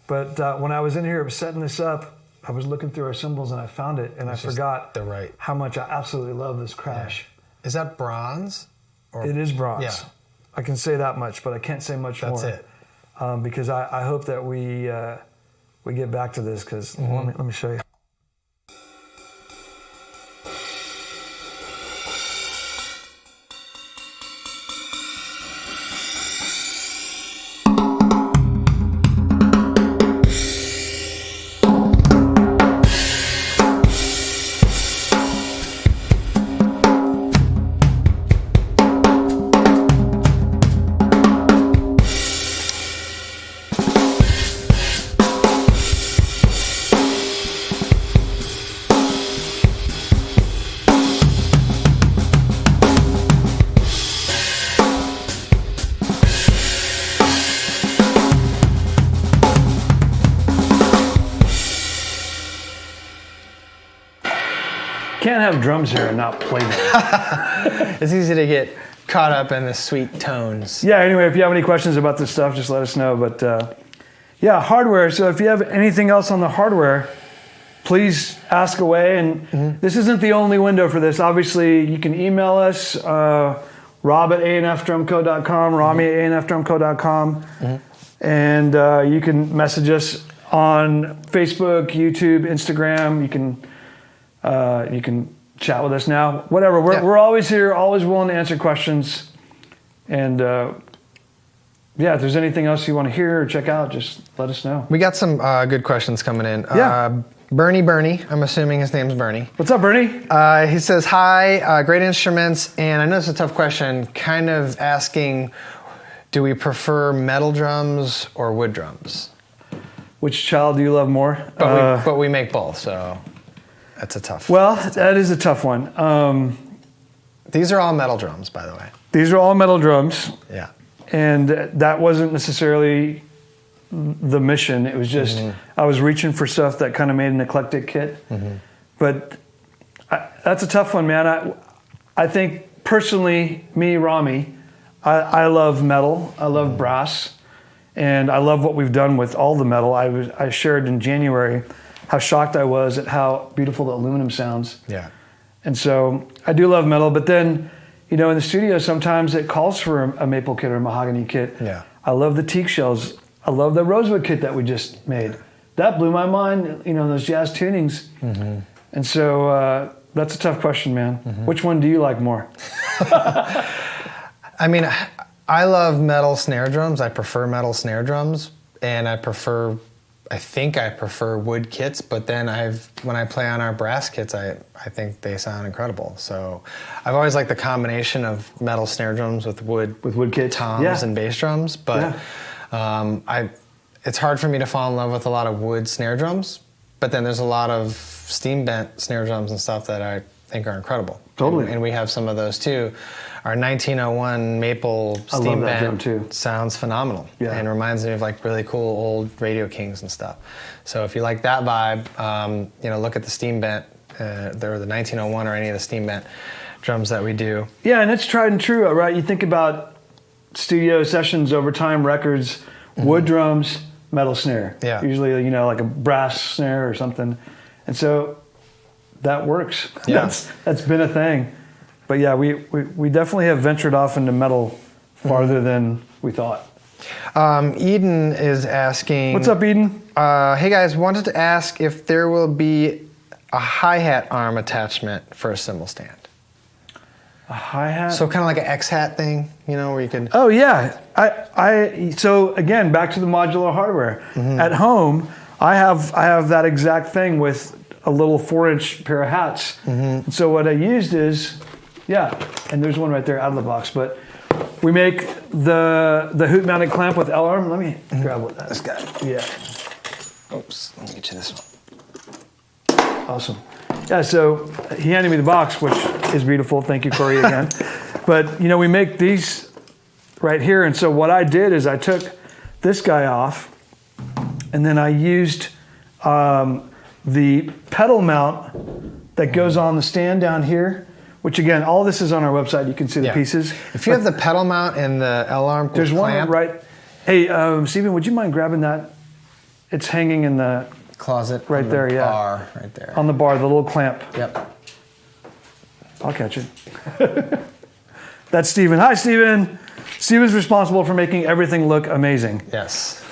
But when I was in here setting this up, I was looking through our cymbals and I found it, and I forgot how much I absolutely love this crash. Yeah. Is that bronze? It is bronze. Yeah. I can say that much, but I can't say much more. That's it. Because I hope that we get back to this, because let me show you. Can't have drums here and not play them. It's easy to get caught up in the sweet tones. Yeah, anyway, if you have any questions about this stuff, just let us know. But yeah, hardware. So if you have anything else on the hardware, please ask away. And this isn't the only window for this. Obviously, you can email us, Rob at A&FDrumCo.com, Ramy at A&FDrumCo.com. And you can message us on Facebook, YouTube, Instagram. You can chat with us now. Whatever. We're always here, always willing to answer questions. And yeah, if there's anything else you want to hear or check out, just let us know. We got some good questions coming in. Yeah. Bernie, I'm assuming his name's Bernie. What's up, Bernie? He says, hi, great instruments. And I know it's a tough question, kind of asking, do we prefer metal drums or wood drums? Which child do you love more? But we make both, so that's a tough one. Well, that is a tough one. These are all metal drums, by the way. These are all metal drums. Yeah. And that wasn't necessarily the mission. It was just, I was reaching for stuff that kind of made an eclectic kit. But that's a tough one, man. I think personally, me, Ramy, I love metal. I love brass. And I love what we've done with all the metal. I shared in January how shocked I was at how beautiful the aluminum sounds. Yeah. And so I do love metal, but then, you know, in the studio, sometimes it calls for a maple kit or a mahogany kit. Yeah. I love the teak shells. I love the rosewood kit that we just made. That blew my mind, you know, those jazz tunings. And so that's a tough question, man. Which one do you like more? I mean, I love metal snare drums. I prefer metal snare drums, and I think I prefer wood kits, but then when I play on our brass kits, I think they sound incredible. So I've always liked the combination of metal snare drums with wood kits, toms and bass drums, but it's hard for me to fall in love with a lot of wood snare drums, but then there's a lot of steam bent snare drums and stuff that I think are incredible. Totally. And we have some of those too. Our 1901 maple steam band sounds phenomenal and reminds me of like really cool old Radio Kings and stuff. So if you like that vibe, you know, look at the steam bent, the 1901 or any of the steam bent drums that we do. Yeah, and it's tried and true, right? You think about studio sessions over time, records, wood drums, metal snare. Yeah. Usually, you know, like a brass snare or something. And so that works. Yeah. That's been a thing. But yeah, we definitely have ventured off into metal farther than we thought. Eden is asking... What's up, Eden? Hey guys, wanted to ask if there will be a hi-hat arm attachment for a cymbal stand. A hi-hat? So kind of like an X-hat thing, you know, where you could... Oh yeah. So again, back to the modular hardware. At home, I have that exact thing with a little 4-inch pair of hats. Mm-hmm. So what I used is, and there's one right there out of the box, but we make the hoot mounted clamp with L-arm. Let me grab what that is. This guy. Yeah. Oops, let me get you this one. Awesome. Yeah, so he handed me the box, which is beautiful. Thank you, Corey, again. But, we make these right here. And so what I did is I took this guy off, and then I used the pedal mount that goes on the stand down here, which, again, all this is on our website. You can see the pieces. If you have the pedal mount and the L-arm there's clamp. one right. Hey, Stephen, would you mind grabbing that? It's hanging in the closet right on there, the yeah. bar right there. On the bar, the little clamp. Yep. I'll catch it. That's Stephen. Hi, Stephen. Stephen's responsible for making everything look amazing. Yes.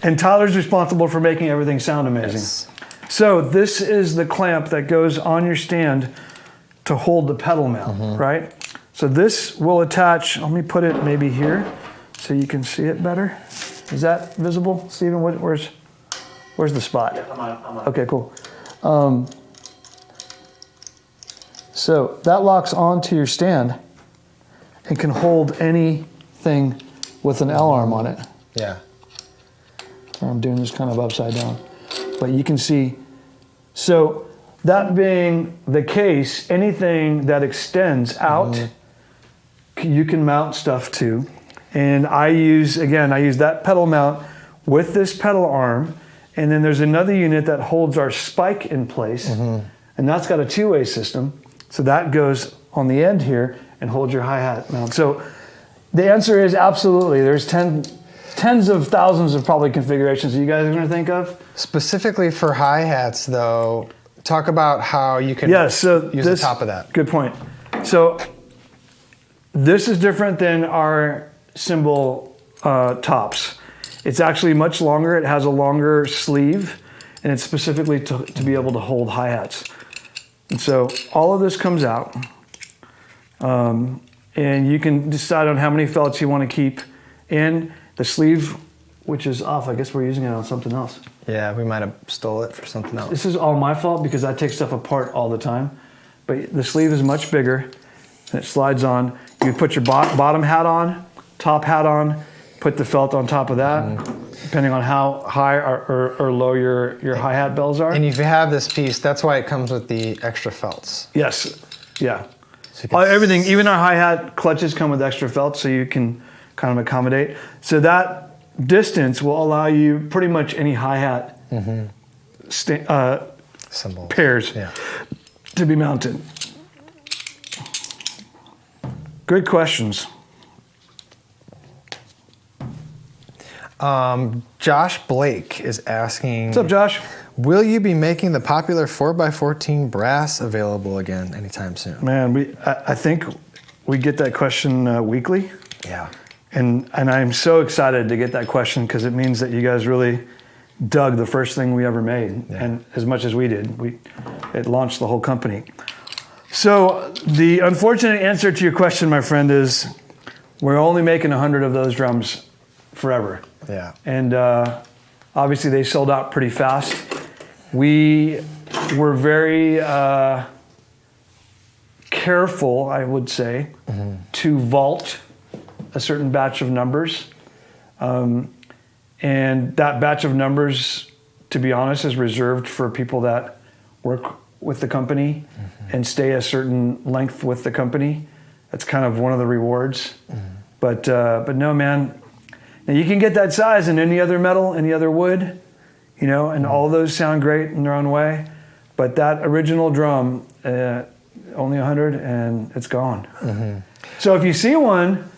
And Tyler's responsible for making everything sound amazing. Yes. So this is the clamp that goes on your stand to hold the pedal mount, right? So this will attach, let me put it maybe here so you can see it better. Is that visible, Stephen? Where's the spot? I'm on. Okay, cool. So that locks onto your stand and can hold anything with an L-arm on it. Yeah. I'm doing this kind of upside down. But you can see, so that being the case, anything that extends out, you can mount stuff to. And I use that pedal mount with this pedal arm. And then there's another unit that holds our spike in place. And that's got a two-way system. So that goes on the end here and holds your hi-hat mount. So the answer is absolutely. There's tens of thousands of probably configurations that you guys are going to think of. Specifically for hi-hats, though, talk about how you can use the top of that. Good point. So this is different than our cymbal tops. It's actually much longer. It has a longer sleeve, and it's specifically to be able to hold hi-hats. And so all of this comes out, and you can decide on how many fellets you want to keep in. The sleeve, which is off, I guess we're using it on something else. Yeah, we might have stole it for something else. This is all my fault because I take stuff apart all the time. But the sleeve is much bigger, and it slides on. You put your bottom hat on, top hat on, put the felt on top of that, depending on how high or low your hi-hat bells are. And if you have this piece, that's why it comes with the extra felts. Yes, yeah. So Everything, even our hi-hat clutches come with extra felts, so you can kind of accommodate. So that distance will allow you pretty much any hi-hat pairs to be mounted. Good questions. Josh Blake is asking, What's up, Josh? will you be making the popular 4x14 brass available again anytime soon? Man, I think we get that question weekly. Yeah. And I'm so excited to get that question because it means that you guys really dug the first thing we ever made. Yeah. And as much as we did, it launched the whole company. So the unfortunate answer to your question, my friend, is we're only making 100 of those drums forever. Yeah. And obviously they sold out pretty fast. We were very careful, I would say, to vault a certain batch of numbers. And that batch of numbers, to be honest, is reserved for people that work with the company and stay a certain length with the company. That's kind of one of the rewards. But no, man, now you can get that size in any other metal, any other wood, and all those sound great in their own way. But that original drum, only 100 and it's gone. So if you see one,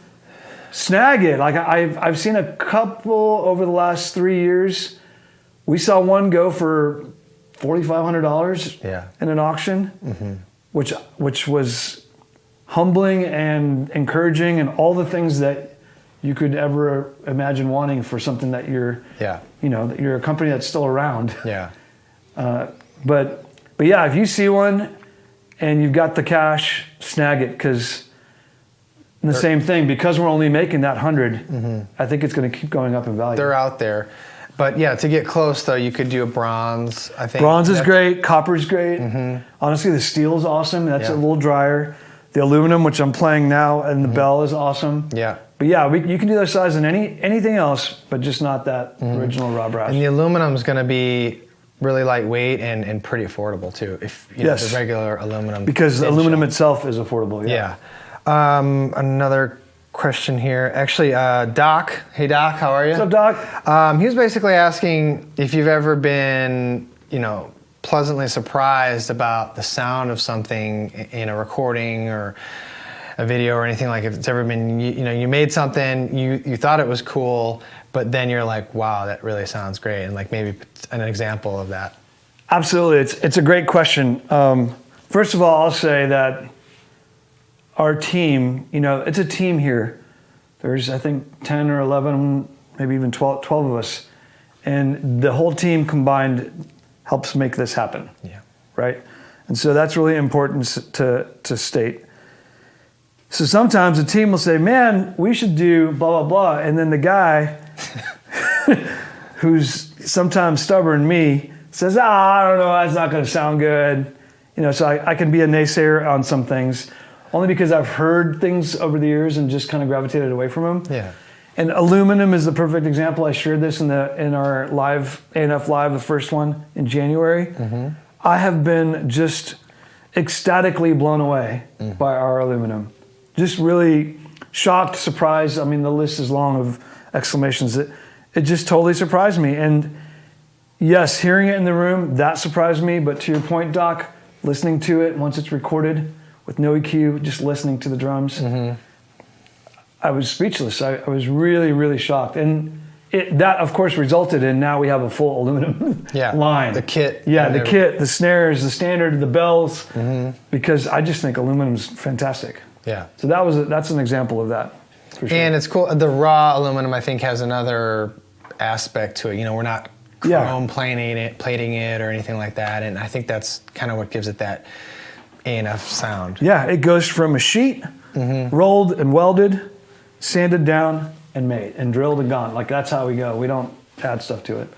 snag it. Like I've seen a couple over the last 3 years. We saw one go for $4,500 in an auction, which was humbling and encouraging and all the things that you could ever imagine wanting for something that you're a company that's still around. Yeah. But yeah, if you see one and you've got the cash, snag it because. And the same thing, because we're only making that 100, I think it's going to keep going up in value. They're out there. But yeah, to get close though, you could do a bronze. I think bronze is great. Copper is great. Honestly, the steel is awesome. That's a little drier. The aluminum, which I'm playing now, and the bell is awesome. Yeah. But yeah, you can do that size in anything else, but just not that original Rob Rash. And the aluminum is going to be really lightweight and pretty affordable too. If you know the regular aluminum. Because aluminum itself is affordable. Yeah. Another question here. Actually, Doc. Hey, Doc. How are you? What's up, Doc? He was basically asking if you've ever been, pleasantly surprised about the sound of something in a recording or a video or anything. Like if it's ever been, you made something, you thought it was cool, but then you're like, wow, that really sounds great. And like maybe an example of that. Absolutely. It's a great question. First of all, I'll say that our team, it's a team here. There's, I think, 10 or 11, maybe even 12 of us. And the whole team combined helps make this happen. Yeah. Right? And so that's really important to state. So sometimes the team will say, man, we should do blah, blah, blah. And then the guy who's sometimes stubborn, me, says, I don't know, that's not going to sound good. So I can be a naysayer on some things, only because I've heard things over the years and just kind of gravitated away from them. Yeah. And aluminum is the perfect example. I shared this in our live A&F Live, the first one in January. I have been just ecstatically blown away by our aluminum. Just really shocked, surprised. I mean, the list is long of exclamations. It just totally surprised me. And yes, hearing it in the room, that surprised me. But to your point, Doc, listening to it once it's recorded with no EQ, just listening to the drums, I was speechless. I was really, really shocked. And that, of course, resulted in now we have a full aluminum line. The kit. Yeah, the kit, the snares, the standard, the bells, because I just think aluminum's fantastic. Yeah. So that's an example of that. For sure. And it's cool. The raw aluminum, I think, has another aspect to it. We're not chrome plating it or anything like that. And I think that's kind of what gives it that A&F sound. Yeah, it goes from a sheet, rolled and welded, sanded down and made, and drilled and gone. Like that's how we go. We don't add stuff to it.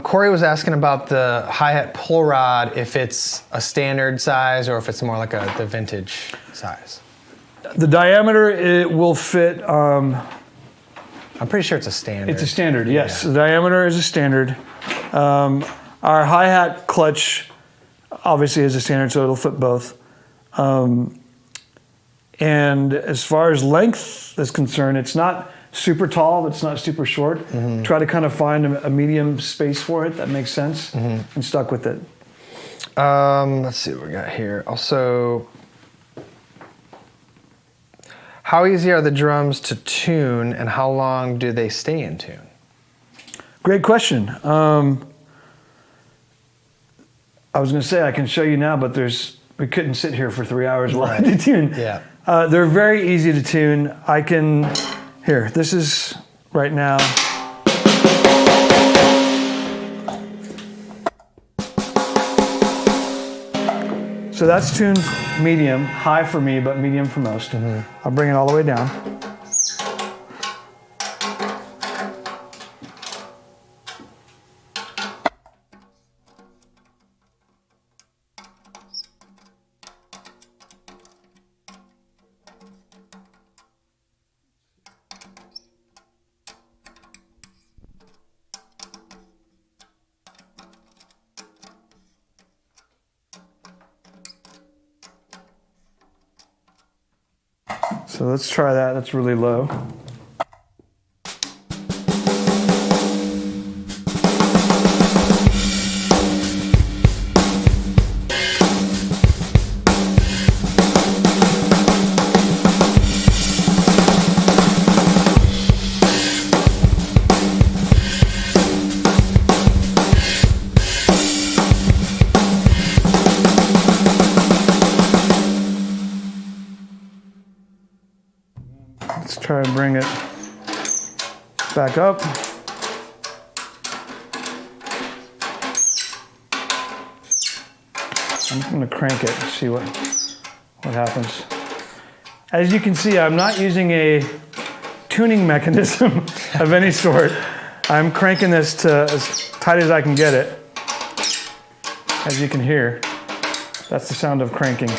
Corey was asking about the hi-hat pull rod, if it's a standard size or if it's more like the vintage size. The diameter, it will fit. I'm pretty sure it's a standard. It's a standard, yes. Yeah. The diameter is a standard. Our hi-hat clutch obviously is a standard, so it'll fit both. And as far as length is concerned, it's not super tall, it's not super short. Try to kind of find a medium space for it that makes sense, and stuck with it. Let's see what we got here. Also, how easy are the drums to tune, and how long do they stay in tune? Great question. I was going to say I can show you now, but we couldn't sit here for 3 hours while I did tune. Yeah. They're very easy to tune. Here, this is right now. So that's tuned medium, high for me, but medium for most. I'll bring it all the way down. So let's try that. That's really low. Let's try and bring it back up. I'm just going to crank it and see what happens. As you can see, I'm not using a tuning mechanism of any sort. I'm cranking this to as tight as I can get it. As you can hear, that's the sound of cranking.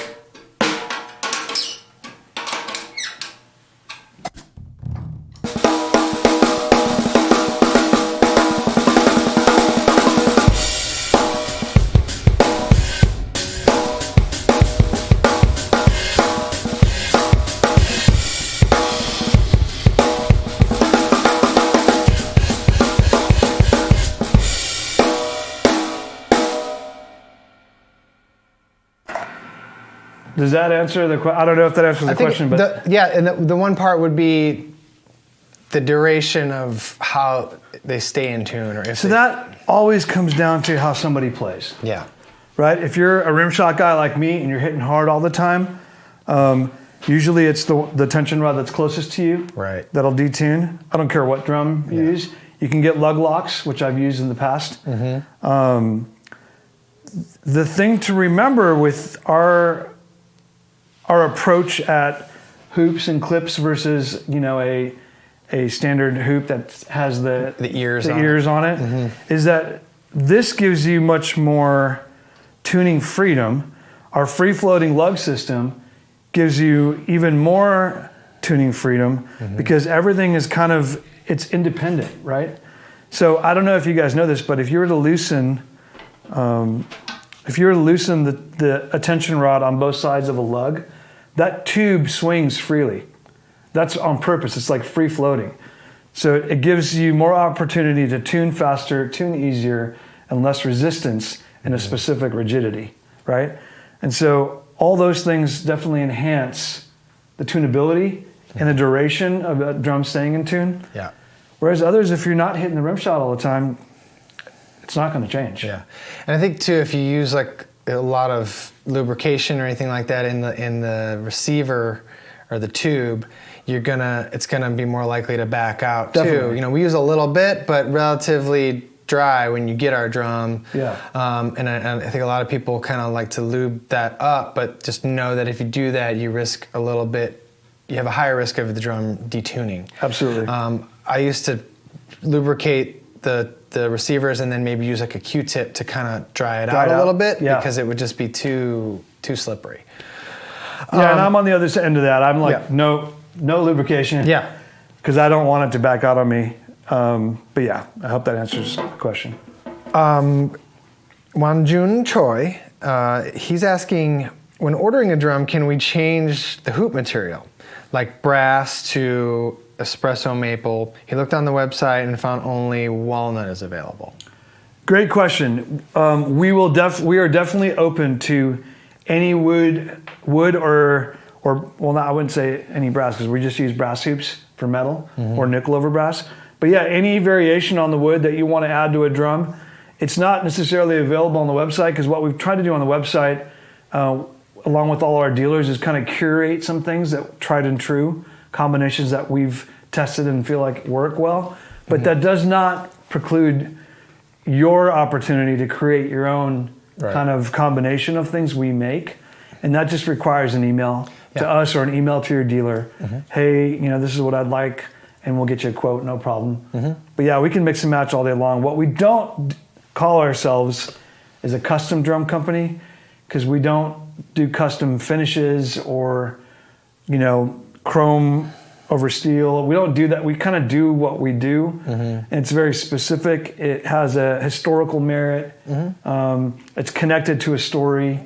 Does that answer the question? I don't know if that answers the question, but and the one part would be the duration of how they stay in tune, or if that always comes down to how somebody plays. Yeah. Right. If you're a rim shot guy like me and you're hitting hard all the time, usually it's the tension rod that's closest to you. Right. That'll detune. I don't care what drum you use. You can get lug locks, which I've used in the past. Mm-hmm. The thing to remember with our approach at hoops and clips versus, a standard hoop that has the ears on it, mm-hmm. is that this gives you much more tuning freedom. Our free-floating lug system gives you even more tuning freedom, mm-hmm. because everything is it's independent, right? So I don't know if you guys know this, but if you were to loosen the attention rod on both sides of a lug, that tube swings freely. That's on purpose. It's like free floating. So it gives you more opportunity to tune faster, tune easier, and less resistance in a specific rigidity, right? And so all those things definitely enhance the tunability and the duration of a drum staying in tune. Yeah. Whereas others, if you're not hitting the rim shot all the time, it's not going to change. Yeah. And I think too, if you use like a lot of lubrication or anything like that in the receiver or the tube, it's gonna be more likely to back out. Definitely. Too. We use a little bit, but relatively dry when you get our drum. Yeah. And I think a lot of people kind of like to lube that up, but just know that if you do that, you have a higher risk of the drum detuning. Absolutely. I used to lubricate the receivers and then maybe use like a Q-tip to kind of dry it out a little bit, because it would just be too slippery. Yeah, and I'm on the other end of that. I'm like, no lubrication. Yeah. Because I don't want it to back out on me. But yeah, I hope that answers the question. Wanjun Choi, he's asking, when ordering a drum, can we change the hoop material? Like brass to espresso maple. He looked on the website and found only walnut is available. Great question. We are definitely open to any wood or well, I wouldn't say any brass, because we just use brass hoops for metal, mm-hmm. or nickel over brass. But yeah, any variation on the wood that you want to add to a drum, it's not necessarily available on the website, because what we've tried to do on the website, along with all our dealers, is kind of curate some things that tried and true combinations that we've tested and feel like work well. But mm-hmm. that does not preclude your opportunity to create your own kind of combination of things we make. And that just requires an email to us or an email to your dealer. Mm-hmm. Hey, this is what I'd like, and we'll get you a quote, no problem. Mm-hmm. But yeah, we can mix and match all day long. What we don't call ourselves is a custom drum company, because we don't do custom finishes or, chrome over steel. We don't do that. We kind of do what we do. Mm-hmm. And it's very specific. It has a historical merit. Mm-hmm. It's connected to a story.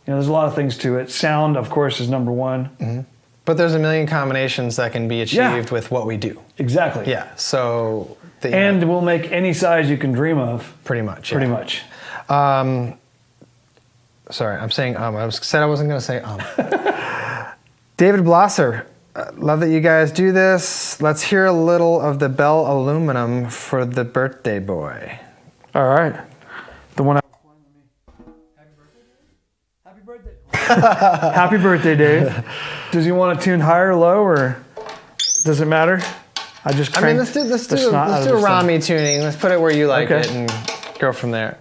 There's a lot of things to it. Sound, of course, is number one. Mm-hmm. But there's a million combinations that can be achieved with what we do. Exactly. Yeah. So. We'll make any size you can dream of. Pretty much. Pretty much. Sorry, I'm saying I said I wasn't going to say David Blosser, love that you guys do this. Let's hear a little of the Bell Aluminum for the birthday boy. All right. The one. Happy birthday. Happy birthday, Dave. Does he want to tune high or low, or does it matter? Let's do a Ramy tuning. Let's put it where you like it and go from there.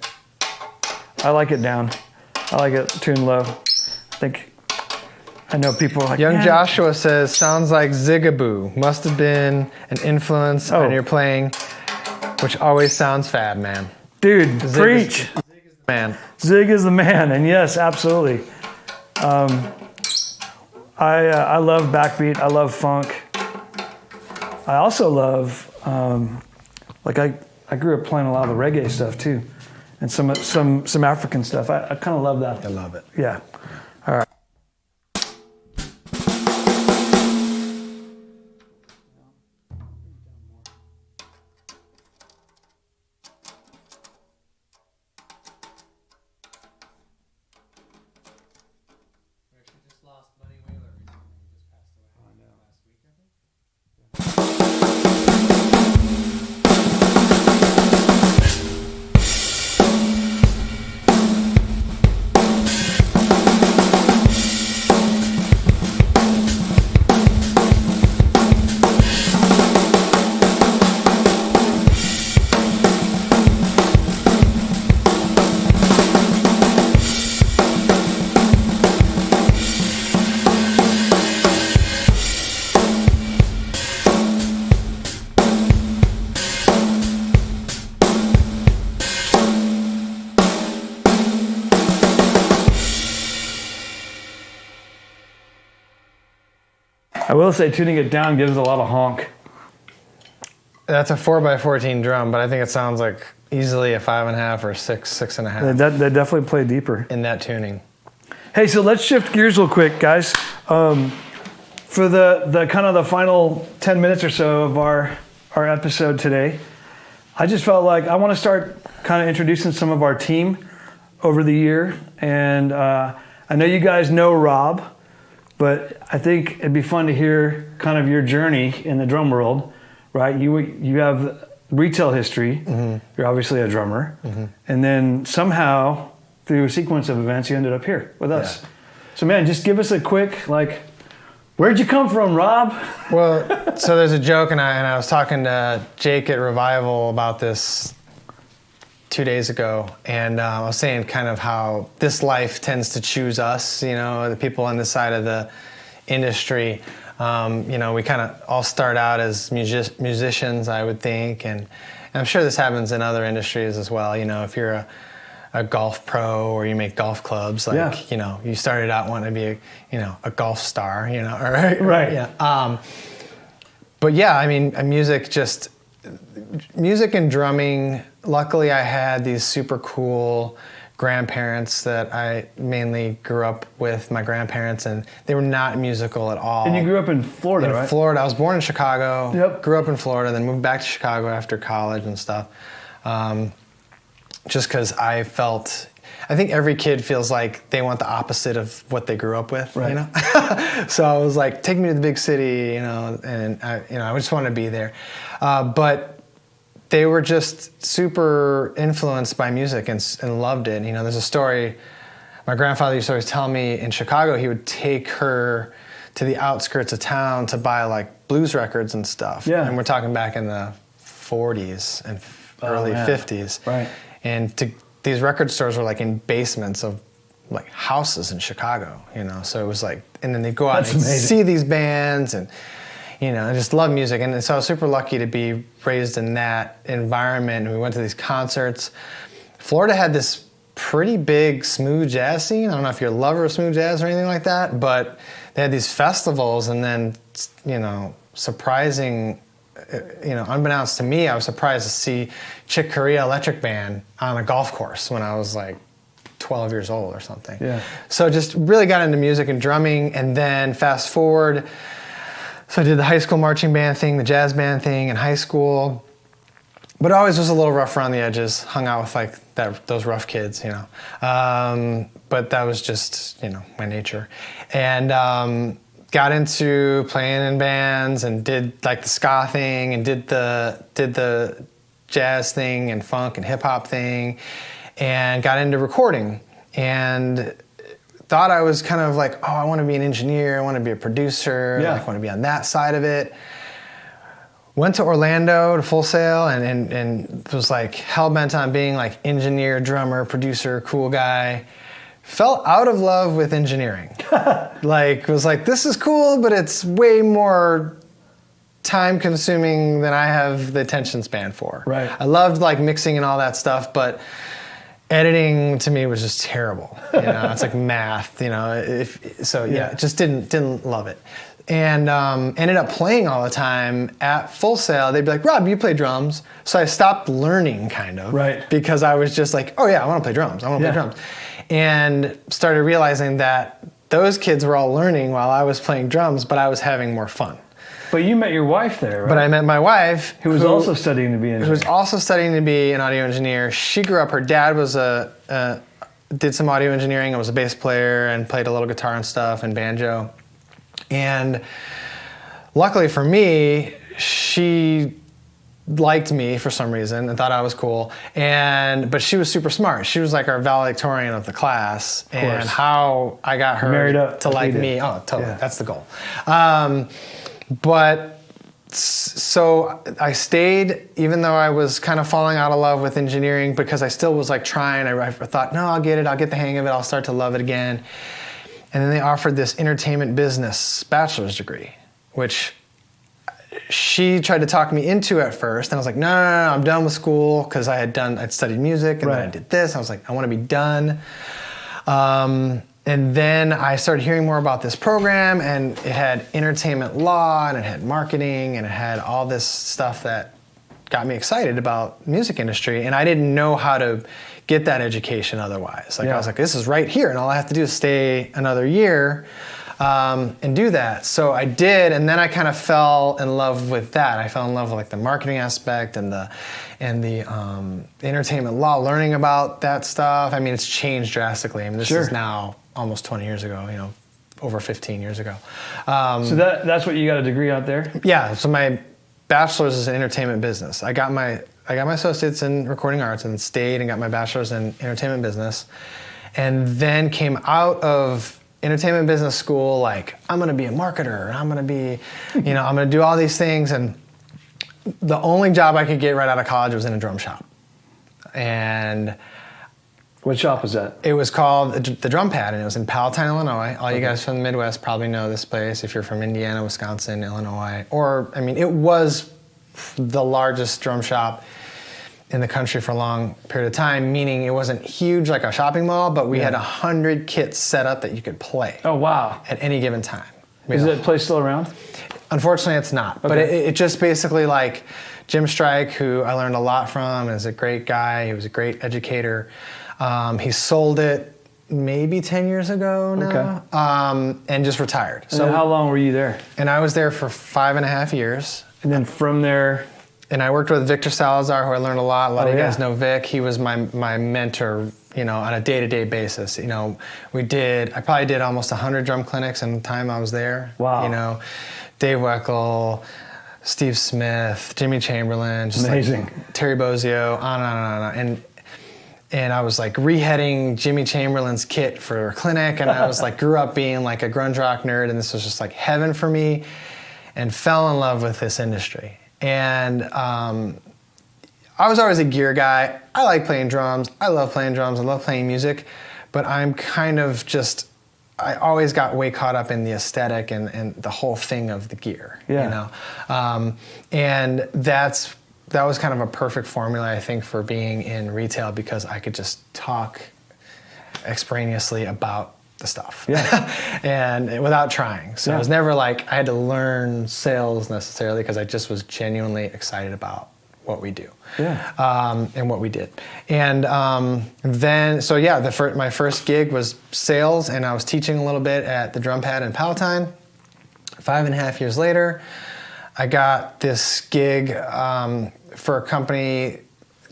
I like it down. I like it tuned low. I know people are like, Young Joshua says, sounds like Zigaboo. Must have been an influence on your playing. which always sounds fab, man. Dude, preach. Man. Zig is the man, and yes, absolutely. I love backbeat. I love funk. I also love, I grew up playing a lot of the reggae stuff too, and some African stuff. I kind of love that. I love it. Yeah. All right. I will say tuning it down gives a lot of honk. That's a 4x14 drum, but I think it sounds like easily a 5.5 or 6.5. They definitely play deeper in that tuning. Hey, so let's shift gears real quick, guys. For the kind of the final 10 minutes or so of our episode today, I just felt like I want to start kind of introducing some of our team over the year. And I know you guys know Rob, but I think it'd be fun to hear kind of your journey in the drum world, right? You have retail history. Mm-hmm. You're obviously a drummer. Mm-hmm. And then somehow, through a sequence of events, you ended up here with us. Yeah. So, man, just give us a quick, where'd you come from, Rob? Well, so there's a joke, and I was talking to Jake at Revival about this 2 days ago, and I was saying kind of how this life tends to choose us, the people on this side of the industry. We kind of all start out as musicians, I would think, and I'm sure this happens in other industries as well. If you're a golf pro or you make golf clubs, you started out wanting to be a golf star, right. Yeah. But yeah, I mean, music and drumming. Luckily, I had these super cool grandparents that I mainly grew up with, my grandparents, and they were not musical at all. And you grew up in Florida, right? In Florida. I was born in Chicago, yep. Grew up in Florida, then moved back to Chicago after college and stuff. Just because I think every kid feels like they want the opposite of what they grew up with, right. So I was like, take me to the big city, and I just want to be there. But they were just super influenced by music and loved it. There's a story my grandfather used to always tell me in Chicago. He would take her to the outskirts of town to buy blues records and stuff. Yeah. And we're talking back in the 40s and early 50s. Right. And these record stores were in basements of houses in Chicago, So it was and then they'd go out and see these bands and, I just love music. And so I was super lucky to be raised in that environment. We went to these concerts. Florida had this pretty big smooth jazz scene. I don't know if you're a lover of smooth jazz or anything like that, but they had these festivals, and then, surprising, unbeknownst to me, I was surprised to see Chick Corea Electric Band on a golf course when I was 12 years old or something. Yeah. So just really got into music and drumming, and then fast forward. So I did the high school marching band thing, the jazz band thing in high school, but always was a little rough around the edges, hung out with those rough kids, but that was just, my nature. And got into playing in bands and did the ska thing and did the jazz thing and funk and hip hop thing, and got into recording and thought I was kind of I want to be an engineer, I want to be a producer, yeah. I want to be on that side of it. Went to Orlando to Full Sail and was hell-bent on being engineer, drummer, producer, cool guy. Fell out of love with engineering. Was this is cool, but it's way more time consuming than I have the attention span for. Right. I loved like mixing and all that stuff, but editing to me was just terrible. You know, it's like math, you know, just didn't love it. And ended up playing all the time at Full Sail. They'd be like, Rob, you play drums. So I stopped learning kind of. Right. Because I was just like, oh yeah, I want to play drums. I want to play drums. And started realizing that those kids were all learning while I was playing drums, but I was having more fun. But you met your wife there, right? But I met my wife, who was also studying to be an engineer. Who was also studying to be an audio engineer. She grew up. Her dad was did some audio engineering and was a bass player and played a little guitar and stuff and banjo. And luckily for me, she liked me for some reason and thought I was cool. But she was super smart. She was like our valedictorian of the class. And how I got her to like me. Oh, totally. Yeah. That's the goal. But so I stayed, even though I was kind of falling out of love with engineering, because I still was like trying. I thought, no, I'll get it. I'll get the hang of it. I'll start to love it again. And then they offered this entertainment business bachelor's degree, which she tried to talk me into at first. And I was like, no, I'm done with school, because I'd studied music and then I did this. I was like, I want to be done. And then I started hearing more about this program, and it had entertainment law, and it had marketing, and it had all this stuff that got me excited about the music industry. And I didn't know how to get that education otherwise. I was like, this is right here, and all I have to do is stay another year and do that. So I did, and then I kind of fell in love with that. I fell in love with like the marketing aspect and the entertainment law, learning about that stuff. I mean, it's changed drastically. I mean, this is now almost 20 years ago, you know, over 15 years ago. So that's what you got a degree out there? Yeah, so my bachelor's is in entertainment business. I got my associates in recording arts and stayed and got my bachelor's in entertainment business, and then came out of entertainment business school like, I'm gonna be a marketer, and I'm gonna be, you know, I'm gonna do all these things. And the only job I could get right out of college was in a drum shop. And what shop was that? It was called the Drum Pad, and it was in Palatine, Illinois. All you guys from the Midwest probably know this place if you're from Indiana, Wisconsin, Illinois. Or, I mean, it was the largest drum shop in the country for a long period of time, meaning it wasn't huge like a shopping mall, but we had 100 kits set up that you could play. Oh, wow. At any given time. Is that place still around? Unfortunately, it's not. Okay. But it just basically, like, Jim Strike, who I learned a lot from, is a great guy. He was a great educator. He sold it maybe 10 years ago now, and just retired. So how long were you there? And I was there for 5.5 years. And then from there... And I worked with Victor Salazar, who I learned a lot. A lot of you guys know Vic. He was my mentor, you know, on a day-to-day basis. You know, I probably did almost 100 drum clinics in the time I was there. Wow. You know, Dave Weckl, Steve Smith, Jimmy Chamberlain, just amazing. Like Terry Bozzio, on and on. And I was like reheading Jimmy Chamberlain's kit for a clinic, and I was like, grew up being like a grunge rock nerd, and this was just like heaven for me, and fell in love with this industry. And I was always a gear guy. I like playing drums. I love playing drums. I love playing music. But I'm kind of just, I always got way caught up in the aesthetic and the whole thing of the gear. Yeah. You know? And that was kind of a perfect formula, I think, for being in retail, because I could just talk extraneously about the stuff. Yeah. And without trying. So it was never like I had to learn sales necessarily, because I just was genuinely excited about what we do. Yeah. And what we did. And then, so yeah, my first gig was sales, and I was teaching a little bit at the Drum Pad in Palatine. 5.5 years later, I got this gig for a company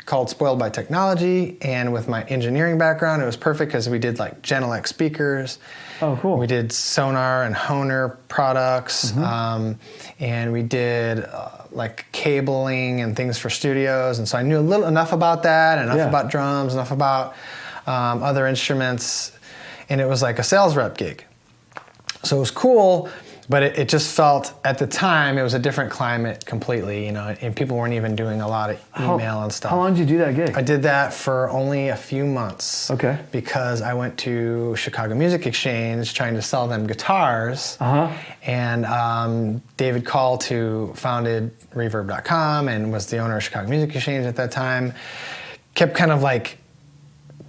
called Spoiled by Technology, and with my engineering background, it was perfect because we did like Genelec speakers. Oh, cool. We did Sonar and Honer products, and we did like cabling and things for studios, and so I knew enough about that, enough about drums, enough about other instruments, and it was like a sales rep gig. So it was cool, But it just felt, at the time, it was a different climate completely, you know, and people weren't even doing a lot of email and stuff. How long did you do that gig? I did that for only a few months. Okay. Because I went to Chicago Music Exchange trying to sell them guitars. And David Call, who founded Reverb.com and was the owner of Chicago Music Exchange at that time, kept kind of like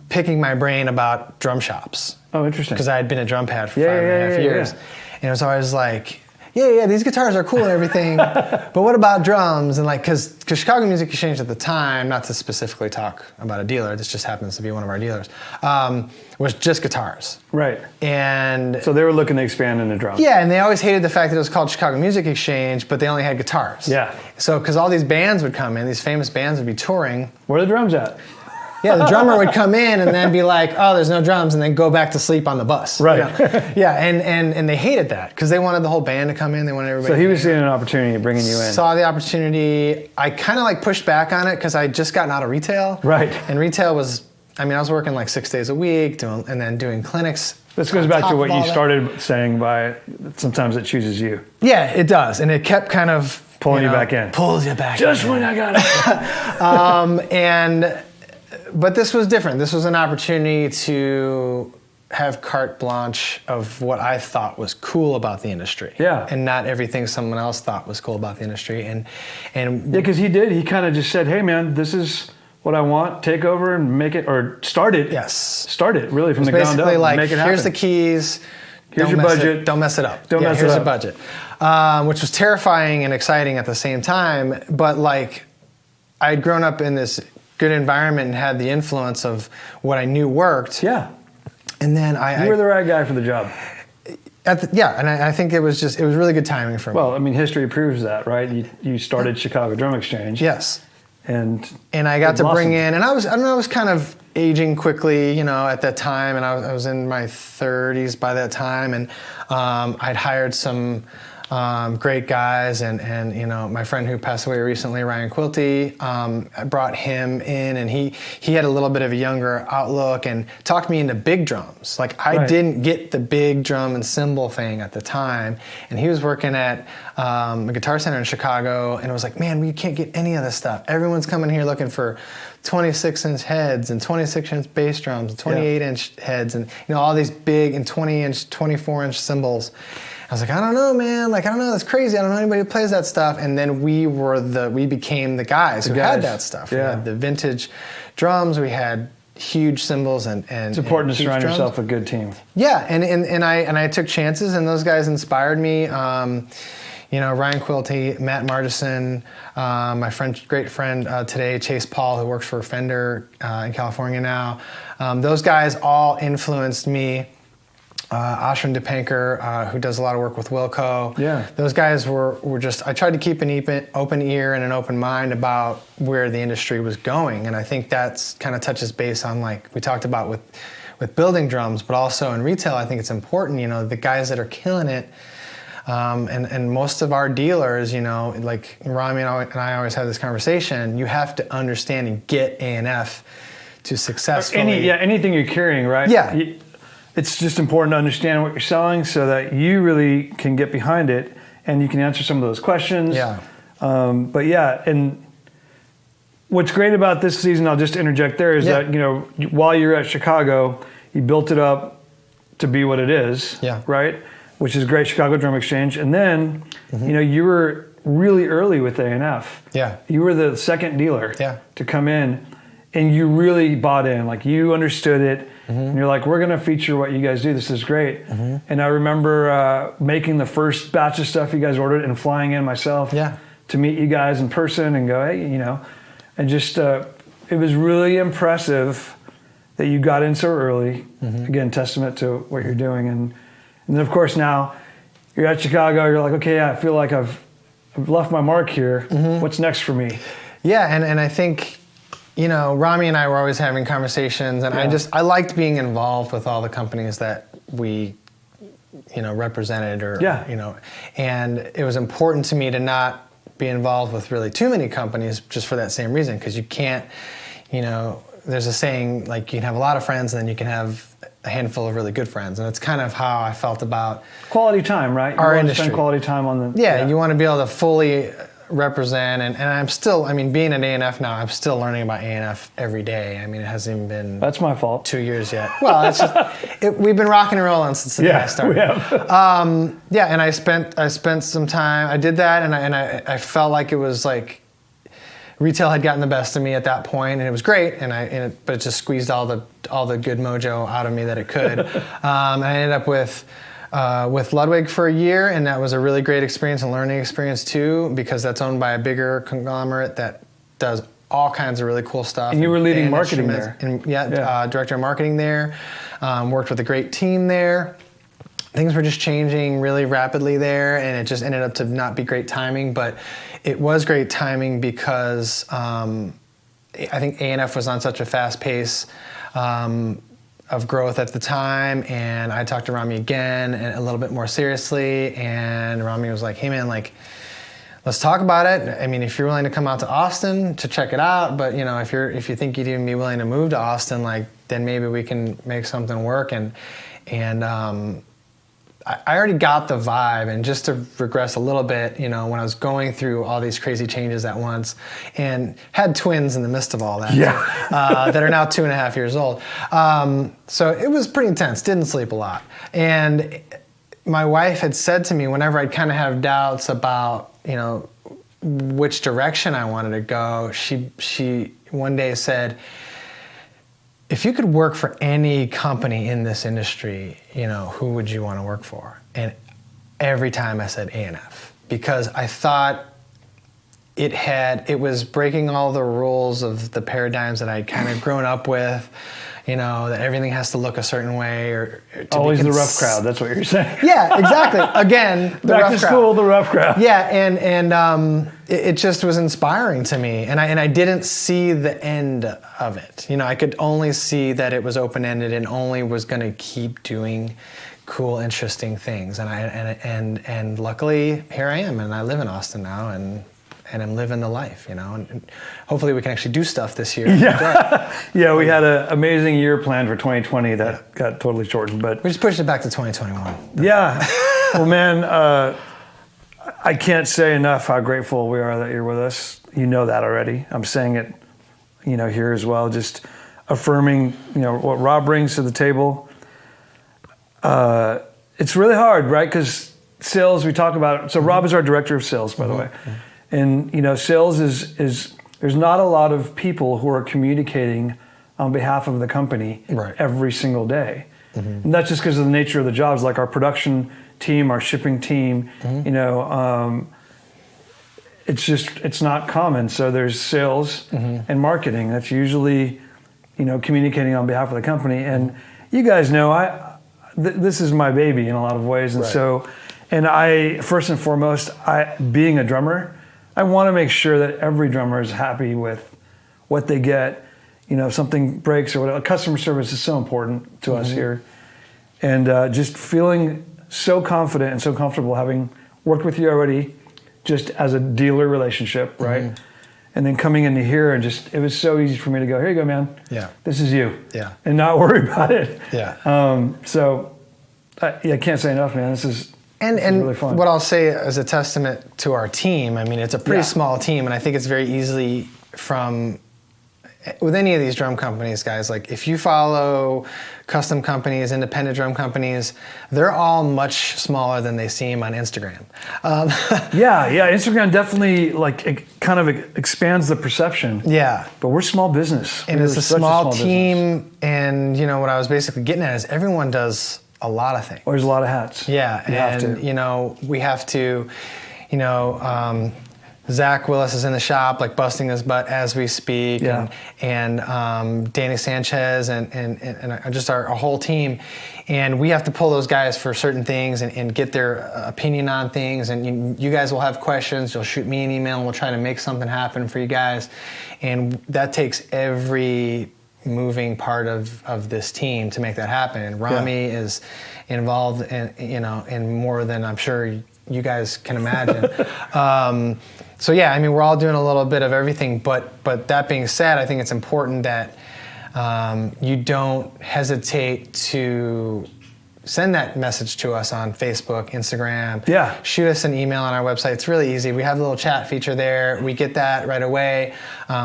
picking my brain about drum shops. Oh, interesting. Because I had been a drum pad for 5.5 years. And it was always like, these guitars are cool and everything, but what about drums? And like, because Chicago Music Exchange at the time, not to specifically talk about a dealer, this just happens to be one of our dealers, was just guitars. Right. And so they were looking to expand into drums. Yeah, and they always hated the fact that it was called Chicago Music Exchange, but they only had guitars. Yeah. So, because all these bands would come in, these famous bands would be touring. Where are the drums at? Yeah, the drummer would come in and then be like, oh, there's no drums, and then go back to sleep on the bus. Right. You know? Yeah, and they hated that because they wanted the whole band to come in. They wanted everybody. So he was seeing an opportunity bringing you in. Saw the opportunity. I kind of like pushed back on it because I just gotten out of retail. Right. And retail was, I was working like 6 days a week and then doing clinics. This goes back to what you started saying by sometimes it chooses you. Yeah, it does. And it kept kind of pulling you back in. Pulls you back just in. When I got it. But this was different. This was an opportunity to have carte blanche of what I thought was cool about the industry. Yeah. And not everything someone else thought was cool about the industry. And yeah, because he kind of just said, hey man, this is what I want, take over and make it, or start it. Yes. Start it really from the ground up. Basically like, make it happen. Here's the keys. Here's your budget. Don't mess it up. Don't mess it up. Here's your budget. Which was terrifying and exciting at the same time. But like, I'd grown up in this good environment and had the influence of what I knew worked. Yeah. And then you were the right guy for the job. And I think it was really good timing for me. Well, history proves that, right? You started Chicago Drum Exchange. Yes. And I got to bring in, and I was kind of aging quickly, at that time, and I was in my 30s by that time, and I'd hired some great guys, and my friend who passed away recently, Ryan Quilty, I brought him in, and he had a little bit of a younger outlook and talked me into big drums. Like I didn't get the big drum and cymbal thing at the time, and he was working at a Guitar Center in Chicago, and it was like, man, we can't get any of this stuff. Everyone's coming here looking for 26-inch heads and 26-inch bass drums and 28-inch heads and all these big and 20-inch, 24-inch cymbals. I was like, I don't know, man. Like, I don't know. That's crazy. I don't know anybody who plays that stuff. And then we became the guys who had that stuff. Yeah. We had the vintage drums. We had huge cymbals and it's important to surround yourself with a good team. Yeah, and I took chances, and those guys inspired me. Ryan Quilty, Matt Martison, my great friend today, Chase Paul, who works for Fender in California now. Those guys all influenced me. Ashwin Dipankar, who does a lot of work with Wilco. Yeah. Those guys were just, I tried to keep an open ear and an open mind about where the industry was going. And I think that's kind of touches base on, like we talked about with building drums, but also in retail, I think it's important, the guys that are killing it. And most of our dealers, like Rami and I always have this conversation, you have to understand and get A&F to successfully. Anything you're carrying, right? Yeah. It's just important to understand what you're selling so that you really can get behind it and you can answer some of those questions. Yeah. And what's great about this season, I'll just interject there, is that, while you're at Chicago, you built it up to be what it is, right? Which is great, Chicago Drum Exchange. And then, you were really early with A&F. Yeah. You were the second dealer to come in, and you really bought in. Like, you understood it. And you're like, we're going to feature what you guys do. This is great. And I remember making the first batch of stuff you guys ordered and flying in myself to meet you guys in person and go, hey, and just, it was really impressive that you got in so early. Again, testament to what you're doing. And then, of course, now you're at Chicago. You're like, okay, I feel like I've left my mark here. What's next for me? Yeah, and I think, Rami and I were always having conversations, and I liked being involved with all the companies that we, represented and it was important to me to not be involved with really too many companies just for that same reason, because you can't, there's a saying like you can have a lot of friends and then you can have a handful of really good friends, and it's kind of how I felt about quality time, right? Our you industry. Spend quality time on the you want to be able to fully represent, and I'm still, I mean, being at A&F now, I'm still learning about A&F every day. I mean, it hasn't even been That's my fault. 2 years yet. Well, it's just we've been rocking and rolling since the day I started. We have. And I spent some time. I did that, and I felt like it was like retail had gotten the best of me at that point, and it was great. But it just squeezed all the good mojo out of me that it could. I ended up with Ludwig for a year, and that was a really great experience and learning experience too, because that's owned by a bigger conglomerate that does all kinds of really cool stuff. And you were leading marketing there. And director of marketing there. Worked with a great team there. Things were just changing really rapidly there, and it just ended up to not be great timing, but it was great timing because I think A&F was on such a fast pace of growth at the time, and I talked to Ramy again and a little bit more seriously, and Ramy was like, hey man, like, let's talk about it. I mean, if you're willing to come out to Austin to check it out, but you know, if you think you'd even be willing to move to Austin, like, then maybe we can make something work. And I already got the vibe, and just to regress a little bit, you know, when I was going through all these crazy changes at once, and had twins in the midst of all that, that are now 2.5 years old. So it was pretty intense, didn't sleep a lot. And my wife had said to me whenever I'd kind of have doubts about, you know, which direction I wanted to go, she one day said, if you could work for any company in this industry, you know, who would you want to work for? And every time I said A&F, because I thought it was breaking all the rules of the paradigms that I'd kind of grown up with, you know, that everything has to look a certain way, or to always the rough crowd. That's what you're saying. Yeah, exactly. Again, the back rough to crowd. school, the rough crowd. Yeah, and it just was inspiring to me, and I didn't see the end of it. You know, I could only see that it was open ended and only was going to keep doing cool, interesting things. And luckily here I am, and I live in Austin now, and I'm living the life, you know, and hopefully we can actually do stuff this year. Yeah, we had an amazing year planned for 2020 that got totally shortened, but we just pushed it back to 2021. Yeah, well, man, I can't say enough how grateful we are that you're with us. You know that already. I'm saying it, you know, here as well, just affirming, you know, what Rob brings to the table. It's really hard, right? Because sales, we talk about it. So Rob is our director of sales, by the way. And, you know, sales is there's not a lot of people who are communicating on behalf of the company every single day. And that's just because of the nature of the jobs, like our production team, our shipping team, you know, it's not common. So there's sales and marketing. That's usually, you know, communicating on behalf of the company. And you guys know, this is my baby in a lot of ways. And so, and I, first and foremost, being a drummer, I want to make sure that every drummer is happy with what they get. You know, if something breaks or whatever, customer service is so important to us here. And just feeling so confident and so comfortable having worked with you already, just as a dealer relationship, right? And then coming into here and just, it was so easy for me to go, here you go, man. Yeah. This is you. Yeah. And not worry about it. Yeah. So I can't say enough, man. This is really fun. What I'll say as a testament to our team, I mean, it's a pretty small team, and I think it's very easily with any of these drum companies, guys, like if you follow custom companies, independent drum companies, they're all much smaller than they seem on Instagram. Instagram definitely it kind of expands the perception. Yeah. But we're small business. And it's a small team, business. And you know, what I was basically getting at is everyone does a lot of things. There's a lot of hats. Yeah, you know, we have to, you know, Zach Willis is in the shop, like busting his butt as we speak, and Danny Sanchez and just our whole team, and we have to pull those guys for certain things and get their opinion on things. And you guys will have questions. You'll shoot me an email, and we'll try to make something happen for you guys. And that takes every moving part of this team to make that happen. And Rami is involved in more than I'm sure you guys can imagine. So yeah, I mean, we're all doing a little bit of everything, but that being said, I think it's important that you don't hesitate to send that message to us on Facebook, Instagram. Yeah. Shoot us an email on our website. It's really easy. We have the little chat feature there. We get that right away.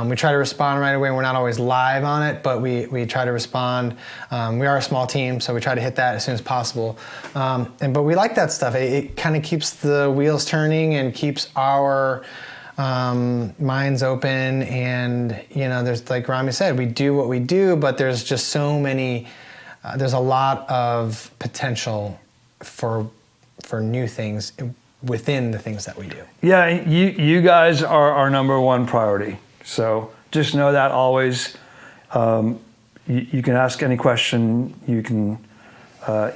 We try to respond right away. We're not always live on it, but we try to respond. We are a small team, so we try to hit that as soon as possible. But we like that stuff. It kind of keeps the wheels turning and keeps our minds open. And, you know, there's, like Ramy said, we do what we do, but there's just so many... there's a lot of potential for new things within the things that we do. Yeah, you guys are our number one priority. So just know that always. You can ask any question. You can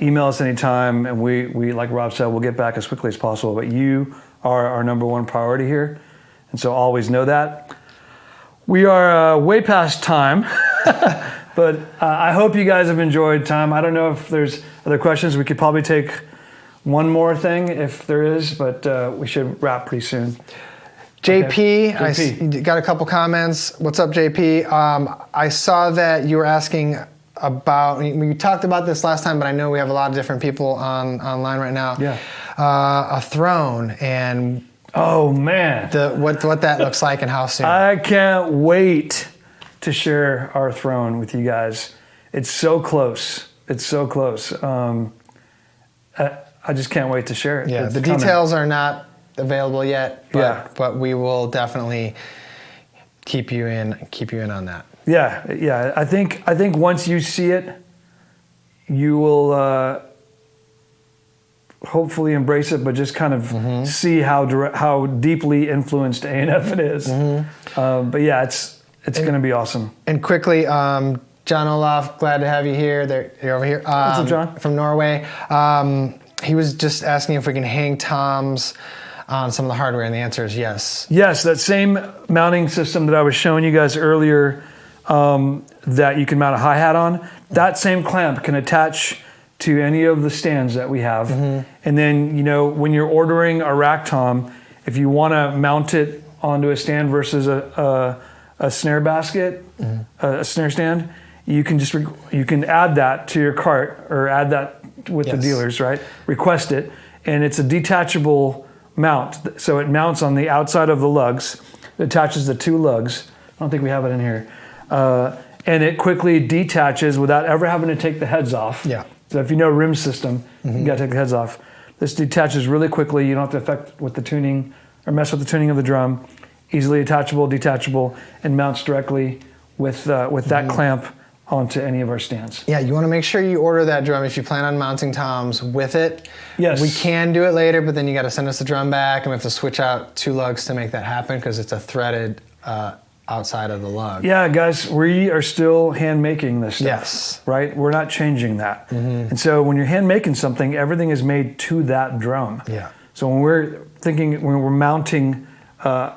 email us anytime, and we like Rob said, we'll get back as quickly as possible. But you are our number one priority here, and so always know that. We are way past time. But I hope you guys have enjoyed time. I don't know if there's other questions. We could probably take one more thing if there is, but we should wrap pretty soon. JP, Okay. I got a couple comments. What's up, JP? I saw that you were asking about, we talked about this last time, but I know we have a lot of different people online right now. Yeah. A throne and Oh, man. what that looks like and how soon. I can't wait to share our throne with you guys. It's so close. It's so close. I just can't wait to share it. Yeah, It's the coming. details are not available yet, but we will definitely keep you in on that. Yeah. I think once you see it, you will hopefully embrace it, but just kind of see how deeply influenced A&F it is. But yeah, it's going to be awesome. And quickly, John Olaf, glad to have you here. You're over here. What's up, John? From Norway. He was just asking if we can hang toms on some of the hardware, and the answer is yes. Yes, that same mounting system that I was showing you guys earlier that you can mount a hi-hat on, that same clamp can attach to any of the stands that we have. And then, you know, when you're ordering a rack tom, if you want to mount it onto a stand versus a snare basket, a snare stand, you can just you can add that to your cart or add that with the dealers, right? Request it, and it's a detachable mount. So it mounts on the outside of the lugs. It attaches the two lugs. I don't think we have it in here. And it quickly detaches without ever having to take the heads off. Yeah. So if you know rim system, you got to take the heads off. This detaches really quickly. You don't have to affect with the tuning or mess with the tuning of the drum. Easily attachable, detachable, and mounts directly with that clamp onto any of our stands. Yeah, you want to make sure you order that drum if you plan on mounting toms with it. Yes. We can do it later, but then you got to send us the drum back, and we have to switch out two lugs to make that happen because it's a threaded outside of the lug. Yeah, guys, we are still hand making this stuff. Yes. Right? We're not changing that. And so when you're hand making something, everything is made to that drum. Yeah. So when we're mounting a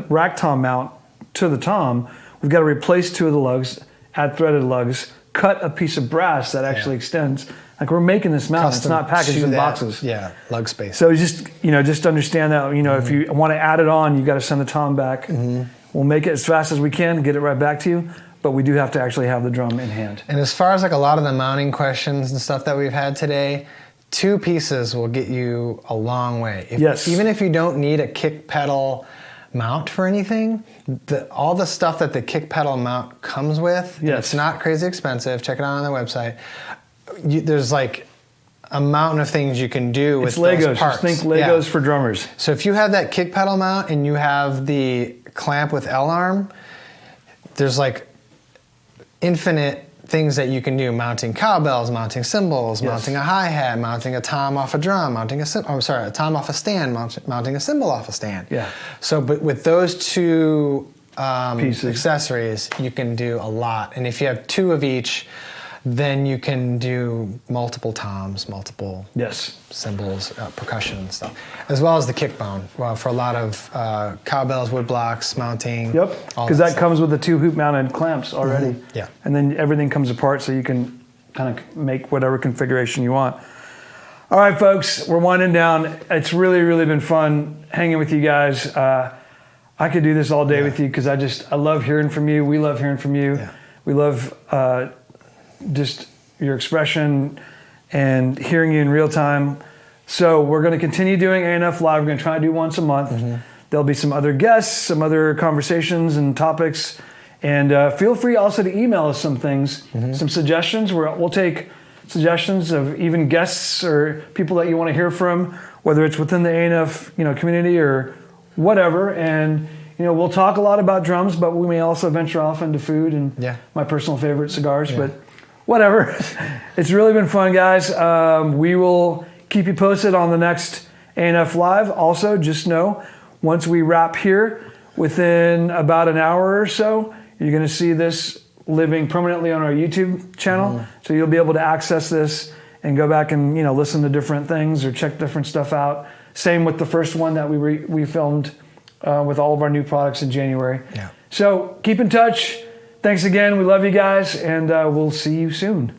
rack tom mount to the tom, we've got to replace two of the lugs, add threaded lugs, cut a piece of brass that actually extends. Like we're making this mount, it's Custom not packaged to in that, boxes. Yeah, lug space. So just understand that, if you want to add it on, you got to send the tom back. We'll make it as fast as we can, get it right back to you, but we do have to actually have the drum in hand. And as far as like a lot of the mounting questions and stuff that we've had today, 2 pieces will get you a long way. Even if you don't need a kick pedal mount for anything, all the stuff that the kick pedal mount comes with, it's not crazy expensive. Check it out on their website. There's like a mountain of things you can do with Legos. those parts. Just think Legos for drummers. So if you have that kick pedal mount and you have the clamp with L-arm, there's like infinite things that you can do, mounting cowbells, mounting cymbals, mounting a hi-hat, mounting a tom off a drum, a tom off a stand, mounting a cymbal off a stand. Yeah. So, but with those 2 pieces, accessories, you can do a lot. And if you have 2 of each, then you can do multiple toms, multiple cymbals, percussion and stuff, as well as the kick bone for a lot of cowbells, wood blocks, mounting. Yep, because that comes with the 2 hoop mounted clamps already. Yeah. And then everything comes apart so you can kind of make whatever configuration you want. All right, folks, we're winding down. It's really, really been fun hanging with you guys. I could do this all day with you because I love hearing from you. We love hearing from you. Yeah. We love just your expression and hearing you in real time. So we're going to continue doing A&F Live. We're going to try to do once a month. There'll be some other guests, some other conversations and topics. And feel free also to email us some things, some suggestions. We'll take suggestions of even guests or people that you want to hear from, whether it's within the A&F community or whatever. And we'll talk a lot about drums, but we may also venture off into food and my personal favorite, cigars. But whatever. It's really been fun, guys. We will keep you posted on the next A&F Live. Also, just know, once we wrap here, within about an hour or so, you're going to see this living permanently on our YouTube channel. So you'll be able to access this and go back and listen to different things or check different stuff out. Same with the first one that we filmed with all of our new products in January. So keep in touch. Thanks again. We love you guys, and we'll see you soon.